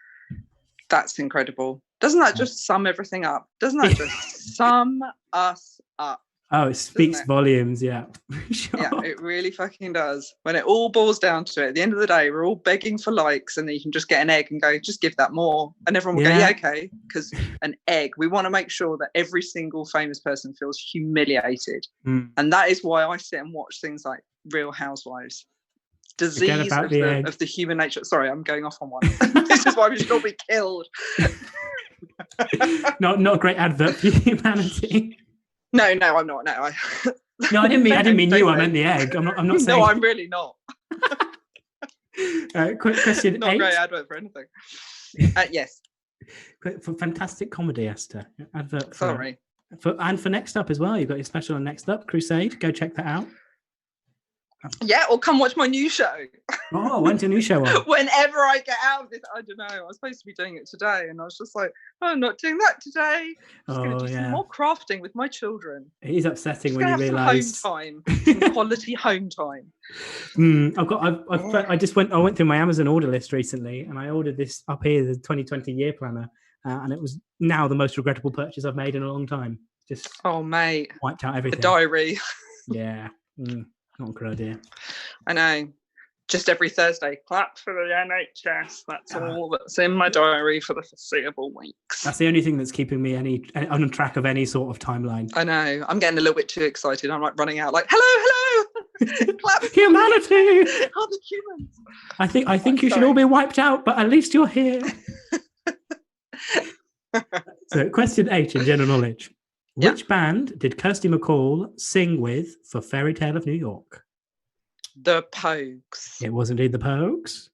That's incredible. Doesn't that just sum everything up? Doesn't that just sum us up? Oh, it speaks volumes, yeah. Sure. Yeah, it really fucking does. When it all boils down to it, at the end of the day, we're all begging for likes, and then you can just get an egg and go, just give that more. And everyone will go, yeah, okay. Because an egg, we want to make sure that every single famous person feels humiliated. And that is why I sit and watch things like Real Housewives. Disease of the human nature. Sorry, I'm going off on one. This is why we should all be killed. Not a great advert for humanity. No, I'm not. No, I didn't mean you. I meant the egg. I'm not saying. No, I'm really not. Quick question. Not 8. A great advert for anything. Yes. For fantastic comedy, Esther. Advert. Sorry. For Next Up as well. You've got your special on Next Up, Crusade. Go check that out. Yeah, or come watch my new show. Oh, when's your new show on? Whenever I get out of this, I don't know. I was supposed to be doing it today, and I was just like, oh, I'm not doing that today. I'm just going to do some more crafting with my children. It is upsetting when you realise home time, some quality home time. I went through my Amazon order list recently, and I ordered this up here, the 2020 year planner, and it was now the most regrettable purchase I've made in a long time. Just mate, wiped out everything. The diary. Yeah. Not a good idea. I know. Just every Thursday, clap for the NHS. That's all that's in my diary for the foreseeable weeks. That's the only thing that's keeping me on track of any sort of timeline. I know. I'm getting a little bit too excited. I'm like running out, like, hello, clap. Humanity. Other humans. I think you should all be wiped out, but at least you're here. So, question 8 in general knowledge. Which band did Kirsty MacColl sing with for Fairy Tale of New York? The Pogues. It was indeed the Pogues.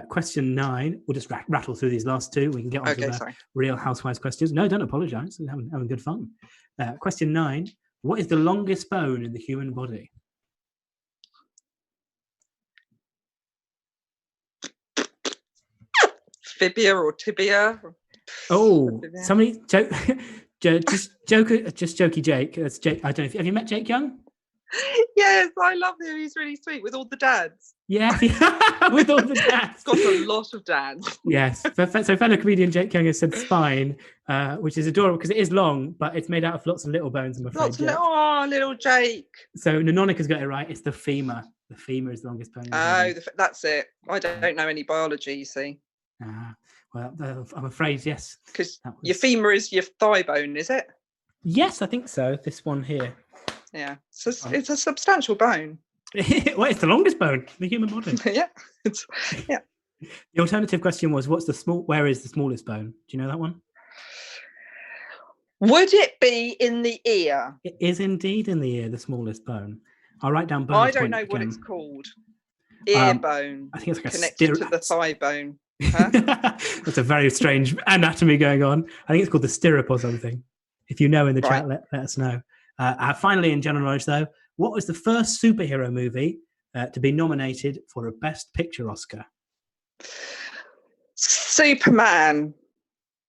Question 9. We'll just rattle through these last two. We can get on to the Real Housewives questions. No, don't apologise. I'm having good fun. Question 9. What is the longest bone in the human body? Fibia or tibia? Oh, somebody... Just jokey Jake. That's Jake. I don't know if have you met Jake Young? Yes, I love him. He's really sweet with all the dads. Yeah, with all the dads. Got a lot of dads. Yes. So fellow comedian Jake Young has said spine, which is adorable because it is long, but it's made out of lots of little bones. I'm afraid. Little Jake. So Nanonica's got it right. It's the femur. The femur is the longest bone. That's it. I don't know any biology. You see. Well, I'm afraid, yes. Because your femur is your thigh bone, is it? Yes, I think so. This one here. Yeah. So it's a substantial bone. Well, it's the longest bone in the human body. Yeah. The alternative question was, where is the smallest bone? Do you know that one? Would it be in the ear? It is indeed in the ear, the smallest bone. I'll write down bone. I don't know what it's called. Ear bone. I think it's like connected to the thigh bone. Huh? That's a very strange anatomy going on. I think it's called the stirrup or something. If you know in the chat, let us know. Finally, in general knowledge, though, what was the first superhero movie to be nominated for a Best Picture Oscar? Superman.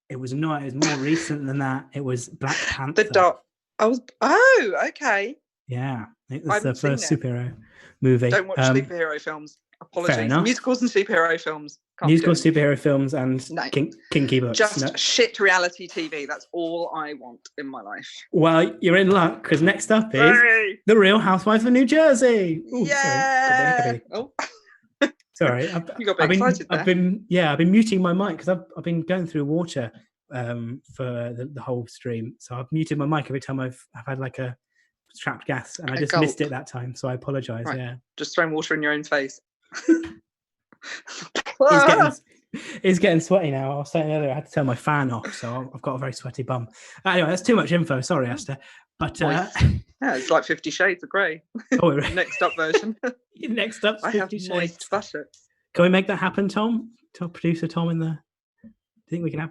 It was not. It was more recent than that. It was Black Panther. Okay. Yeah, it was the first superhero movie. Don't watch superhero films. Apologies. Musicals and superhero films. Superhero films, and kinky books. Just shit reality TV. That's all I want in my life. Well, you're in luck, because next up is The Real Housewives of New Jersey. Ooh, yeah. Sorry. You got a bit excited there. I've been muting my mic because I've been going through water for the whole stream. So I've muted my mic every time I've had like a trapped gas, and I just missed it that time. So I apologise. Right. Yeah. Just throwing water in your own face. It's getting sweaty now. I was saying earlier I had to turn my fan off, so I've got a very sweaty bum. Anyway, that's too much info. Sorry, Esther. But yeah, it's like 50 Shades of Grey. NextUp version. Next up, 50 Shades. Moist butter. Can we make that happen, Tom? Tell producer Tom in the. Do you think we can have?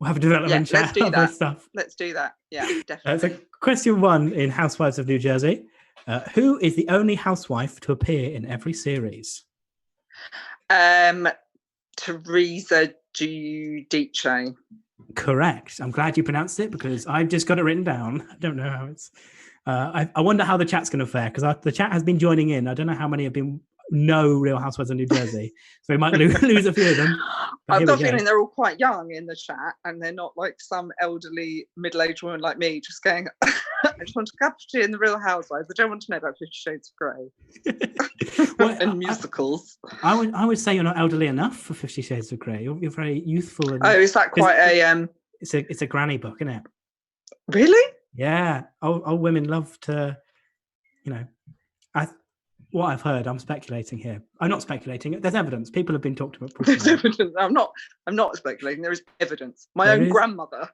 We'll have a development chat. Let's do that. Stuff. Let's do that. Yeah, definitely. So question 1 in Housewives of New Jersey. Who is the only housewife to appear in every series? Teresa Giudice. Correct. I'm glad you pronounced it, because I've just got it written down. I don't know how it's. I wonder how the chat's going to fare, because the chat has been joining in. I don't know how many have been Real Housewives of New Jersey, so we might lose a few of them. I've got a feeling they're all quite young in the chat, and they're not like some elderly middle-aged woman like me just going, I just want a cup of tea in the Real Housewives. I don't want to know about 50 Shades of Grey. And musicals. I would say you're not elderly enough for 50 Shades of Grey. You're very youthful. Is that quite a... It's a granny book, isn't it? Really? Yeah. Old women love to, what I've heard, I'm speculating here. I'm not speculating. There's evidence. People have been talked about. There's evidence. I'm not speculating. There is evidence. My own grandmother,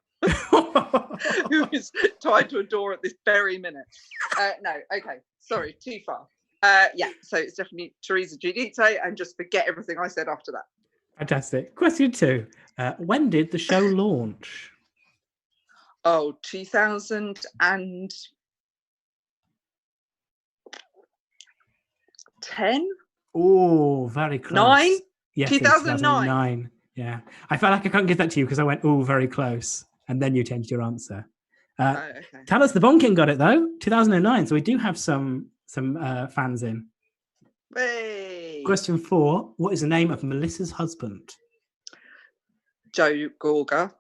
who is tied to a door at this very minute. No, okay. Sorry, too far. So it's definitely Teresa Giudice, and just forget everything I said after that. Fantastic. Question 2. When did the show launch? 2010. Oh, very close. 9? Yes, 2009. Yeah. I felt like I can't give that to you because I went, very close. And then you changed your answer. Okay. Tell us the Bonkin got it, though. 2009. So we do have some fans in. Hey. Question 4. What is the name of Melissa's husband? Joe Gorga.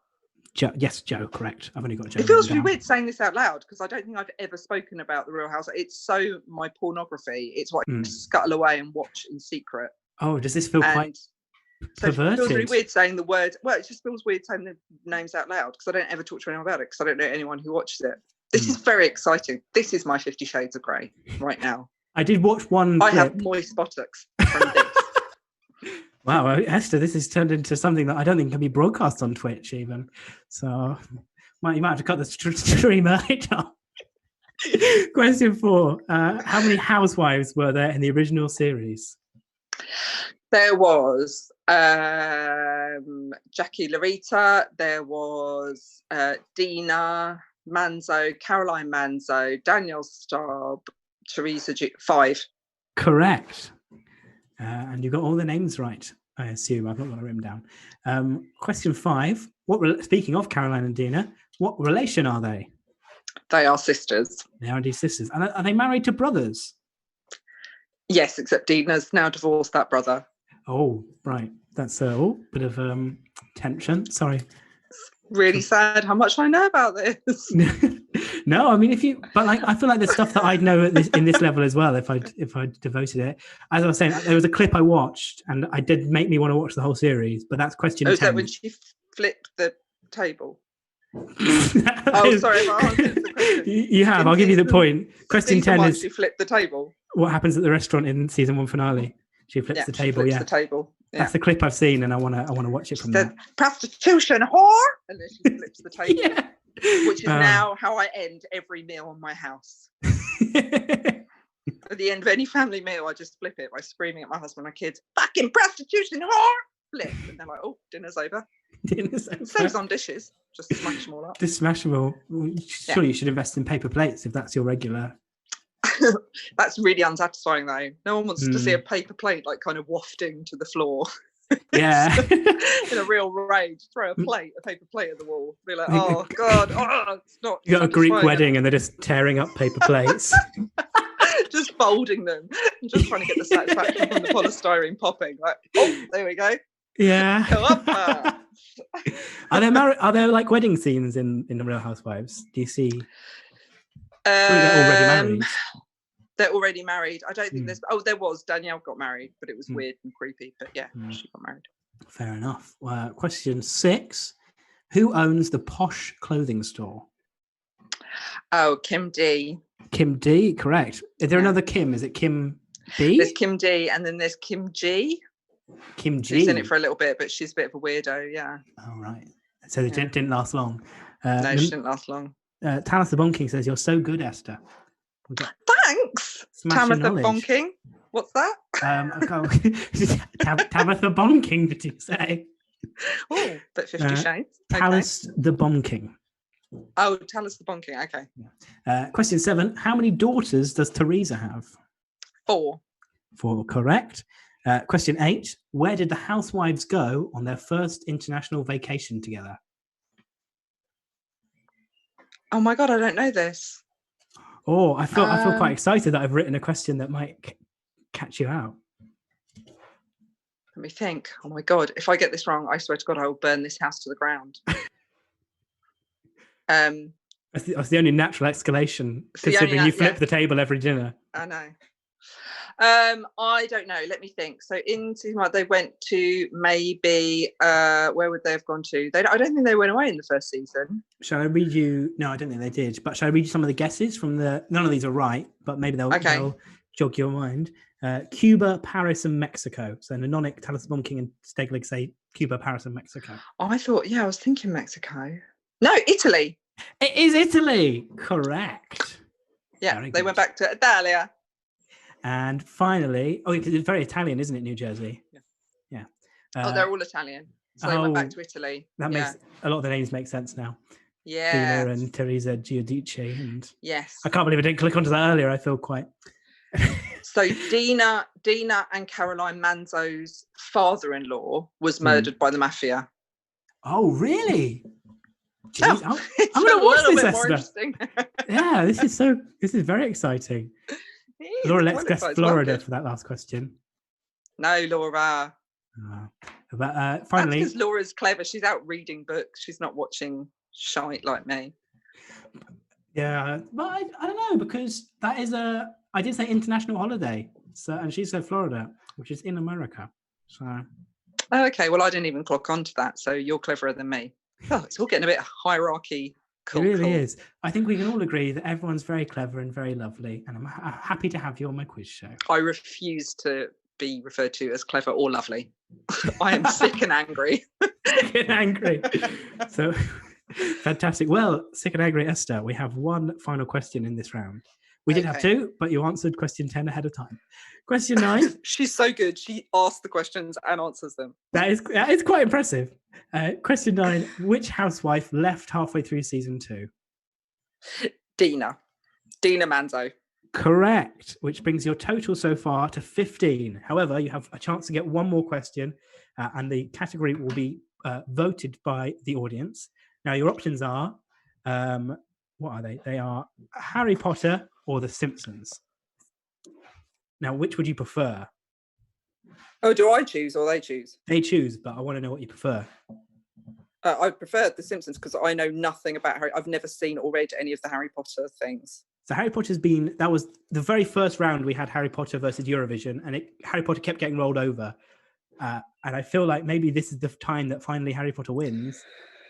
Yes, Joe, correct. I've only got Joe. It feels really weird saying this out loud, because I don't think I've ever spoken about the Real House. It's so my pornography. It's what I scuttle away and watch in secret. Oh, does this feel quite perverted? It feels really weird saying the word. Well, it just feels weird saying the names out loud, because I don't ever talk to anyone about it, because I don't know anyone who watches it. This is very exciting. This is my 50 Shades of Grey right now. I did watch one I clip. have moist buttocks from this. Wow, Esther, this has turned into something that I don't think can be broadcast on Twitch even. So you might have to cut the stream early. Question 4. How many housewives were there in the original series? There was Jackie Larita. There was Dina Manzo, Caroline Manzo, Danielle Staub, Teresa 5. Correct. And you got all the names right, I assume. I've not got it written down. Question 5. Speaking of Caroline and Dina, what relation are they? They are sisters. They are indeed sisters. And are they married to brothers? Yes, except Dina's now divorced that brother. Oh, right. That's a bit of tension. Sorry. Really sad how much I know about this. No, I mean, I feel like there's stuff that I'd know in this level as well if I devoted it. As I was saying, there was a clip I watched, and I did make me want to watch the whole series. But that's question 10. Is that when she flipped the table? Sorry, if I answered the question. You have. I'll give you the point. Question 10 is she flipped the table. What happens at the restaurant in season 1 finale? She flips the table. Flips the table. That's the clip I've seen, and I want to watch it from the that. Prostitution whore, and then she flips the table, Yeah. which is now how I end every meal in my house. At the end of any family meal, I just flip it by screaming at my husband and kids, "Fucking prostitution whore!" Flip, and they're like, "Oh, dinner's over." Dinner's over. Saves on dishes. Just smash them all up. Just smash them all. Surely you should invest in paper plates if that's your regular. That's really unsatisfying, though. No one wants to see a paper plate like kind of wafting to the floor. Yeah. In a real rage, throw a paper plate at the wall. Be like, "Oh God, it's not." You got a Greek wedding and they're just tearing up paper plates. Just folding them, and just trying to get the satisfaction from the polystyrene popping. Like, oh, there we go. Yeah. Go up. Are there like wedding scenes in the Real Housewives? Do you see? They're already married. They're already married. I don't think there's. Oh, there was. Danielle got married, but it was weird and creepy. But yeah, she got married. Fair enough. Question 6: Who owns the posh clothing store? Oh, Kim D. Kim D. Correct. Is there another Kim? Is it Kim B? There's Kim D, and then there's Kim G. Kim G. She's in it for a little bit, but she's a bit of a weirdo. Yeah. Oh right. So it didn't last long. No, she didn't last long. Talitha Bonking says you're so good, Esther. Thanks, Tamitha Bonking. What's that? Tabitha Bonking, did you say? Oh, but 50 Shades. Talis the Bonking. Oh, Talis the Bonking. Okay. Question 7: How many daughters does Teresa have? 4. 4, correct. Question 8: Where did the housewives go on their first international vacation together? Oh my God, I don't know this. Oh, I feel quite excited that I've written a question that might catch you out. Let me think. Oh my God, if I get this wrong, I swear to God, I will burn this house to the ground. That's the only natural escalation, considering you flip the table every dinner. I know. I don't know. Let me think. So they went to maybe where would they have gone to? I don't think they went away in the first season. Shall I read you? No, I don't think they did. But shall I read you some of the guesses from the? None of these are right, but maybe they'll jog your mind. Cuba, Paris, and Mexico. So Nanonic, Talis Bonking, and Steglig say Cuba, Paris, and Mexico. Oh, I was thinking Mexico. No, Italy. It is Italy. Correct. Yeah, they went back to Italia. And finally, because it's very Italian, isn't it, New Jersey? Yeah. They're all Italian. So they went back to Italy. That makes a lot of the names make sense now. Yeah. Dina and Teresa Giudice. And yes. I can't believe I didn't click onto that earlier. I feel quite... So Dina and Caroline Manzo's father-in-law was murdered by the mafia. Oh, really? Jeez, I'm going to watch this, Esther. Yeah, this is very exciting. Laura, let's guess Florida for that last question. No, Laura. But finally, that's because Laura's clever. She's out reading books. She's not watching shite like me. Yeah, but I don't know, because that is I did say international holiday, and she said Florida, which is in America. So. Okay, well, I didn't even clock onto that, so you're cleverer than me. Oh, it's all getting a bit hierarchy. Cool, it really is. I think we can all agree that everyone's very clever and very lovely, and I'm happy to have you on my quiz show. I refuse to be referred to as clever or lovely. I am sick and angry. Sick and angry. So, fantastic. Well, sick and angry, Esther, we have one final question in this round. We did have 2, but you answered question 10 ahead of time. Question 9. She's so good. She asks the questions and answers them. That is quite impressive. Question 9. Which housewife left halfway through season 2? Dina Manzo. Correct, which brings your total so far to 15. However, you have a chance to get one more question, and the category will be voted by the audience. Now, your options are, what are they? They are Harry Potter or The Simpsons. Now, which would you prefer? Oh, do I choose or they choose? They choose, but I want to know what you prefer. I prefer The Simpsons because I know nothing about Harry. I've never seen or read any of the Harry Potter things. So Harry Potter's that was the very first round we had Harry Potter versus Eurovision, and Harry Potter kept getting rolled over. And I feel like maybe this is the time that finally Harry Potter wins,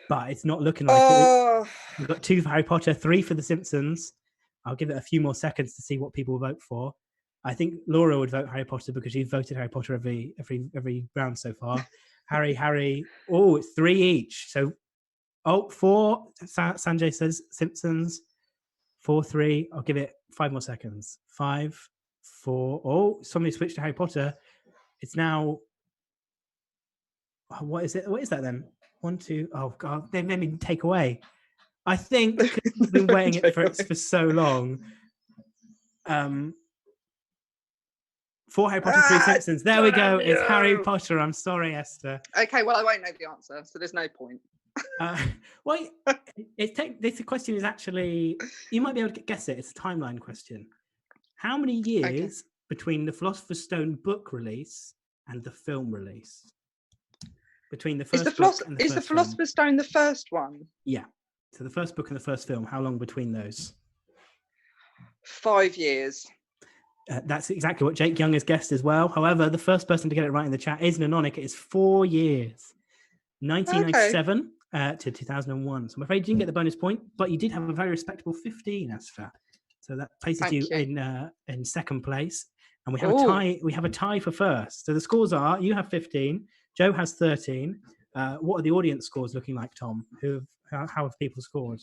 but it's not looking like it. We've got 2 for Harry Potter, 3 for The Simpsons. I'll give it a few more seconds to see what people vote for. I think Laura would vote Harry Potter because she's voted Harry Potter every round so far. Harry. Oh, it's 3 each. So, 4. Sanjay says Simpsons. 4-3. I'll give it 5 more seconds. 5, 4. Oh, somebody switched to Harry Potter. It's now. What is it? What is that then? 1, 2. Oh God, they made me take away. I think because we've been waiting for so long. 4 Harry Potter, 3 Simpsons. There we go. It's Harry Potter. I'm sorry, Esther. Okay, well, I won't know the answer, so there's no point. Well, this question is actually, you might be able to guess it. It's a timeline question. How many years between the Philosopher's Stone book release and the film release? Between the first book and the Is the first Philosopher's Stone the first one? Yeah. So the first book and the first film, how long between those? 5 years. That's exactly what Jake Young has guessed as well. However, the first person to get it right in the chat is Nanonic. It is 4 years. 1997 to 2001. So I'm afraid you didn't get the bonus point, but you did have a very respectable 15, Esther. So that places you in second place. And we have a tie. We have a tie for first. So the scores are: you have 15, Joe has 13. What are the audience scores looking like, Tom? How have people scored?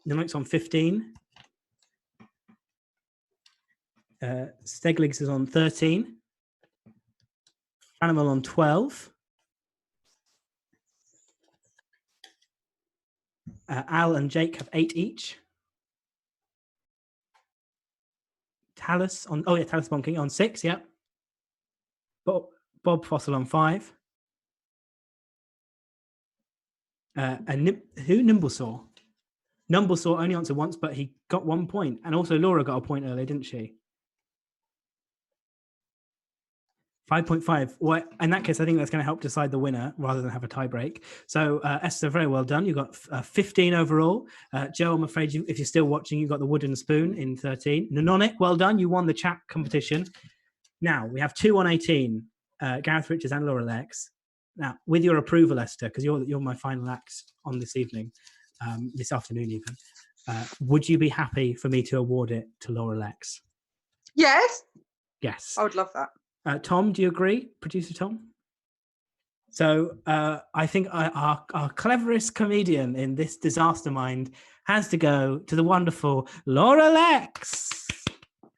Nanonic's on 15. Stegligs is on 13. Animal on 12. Al and Jake have 8 each. Talus on Talus Bonking on 6, yep. Bob Fossil on 5. And Nimblesaw? Nimblesaw only answered once, but he got 1 point. And also Laura got a point earlier, didn't she? 5.5. Well, in that case, I think that's going to help decide the winner rather than have a tie break. So, Esther, very well done. You got 15 overall. Joe, I'm afraid if you're still watching, you got the wooden spoon in 13. Nanonic, well done. You won the chat competition. Now, we have 2 on 18, Gareth Richards and Laura Lex. Now, with your approval, Esther, because you're my final act on this evening, this afternoon even, would you be happy for me to award it to Laura Lex? Yes. Yes. I would love that. Tom, do you agree, producer Tom? So I think our cleverest comedian in this disaster mind has to go to the wonderful Laura Lex.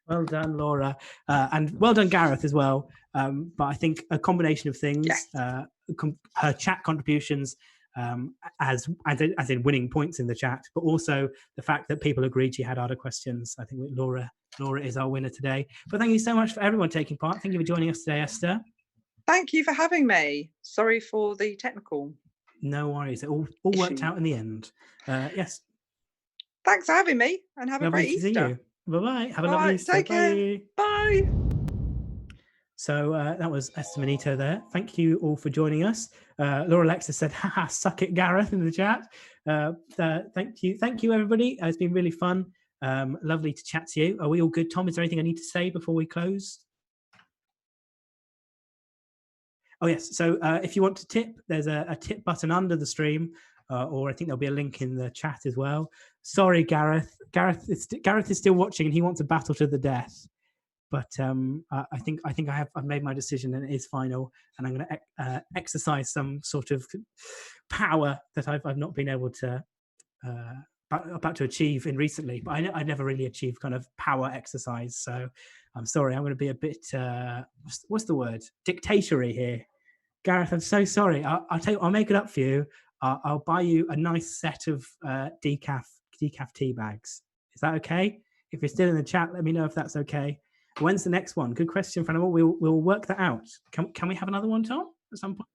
Well done, Laura. And well done, Gareth, as well. But I think a combination of things, her chat contributions, as in winning points in the chat, but also the fact that people agreed she had harder questions. I think Laura is our winner today. But thank you so much for everyone taking part. Thank you for joining us today, Esther. Thank you for having me. Sorry for the technical. No worries. It all worked out in the end. Yes. Thanks for having me, and have Lovely a great to see Easter. you. Bye-bye. Have a lovely Easter. Take care. Bye. So that was Esther Manito there. Thank you all for joining us. Laura Alexa said, haha, suck it, Gareth, in the chat. Thank you, everybody. It's been really fun. Lovely to chat to you. Are we all good, Tom? Is there anything I need to say before we close? Oh, yes. So if you want to tip, there's a tip button under the stream, or I think there'll be a link in the chat as well. Sorry, Gareth. Gareth is still watching, and he wants a battle to the death. But I think I've made my decision, and it is final. And I'm going to exercise some sort of power that I've not been able to about to achieve in recently. But I never really achieved kind of power exercise. So I'm sorry. I'm going to be a bit what's the word? Dictatorial here, Gareth. I'm so sorry. I'll make it up for you. I'll buy you a nice set of decaf tea bags. Is that okay? If you're still in the chat, let me know if that's okay. When's the next one? Good question, friend. We'll work that out. Can we have another one, Tom, at some point?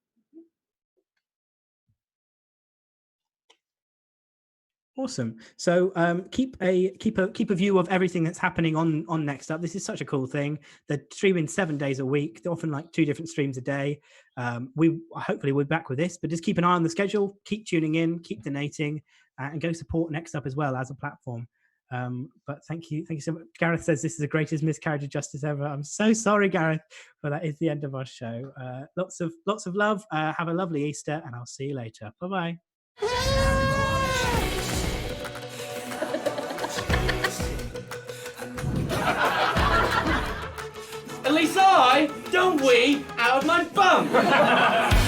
Awesome. So keep a view of everything that's happening on NextUp. This is such a cool thing. They're streaming 7 days a week. They're often like 2 different streams a day. Hopefully we're back with this, but just keep an eye on the schedule. Keep tuning in. Keep donating, and go support NextUp as well as a platform. But thank you so much. Gareth says this is the greatest miscarriage of justice ever. I'm so sorry, Gareth, but that is the end of our show. Lots of love. Have a lovely Easter, and I'll see you later. Bye bye. sigh, don't wee out of my bum.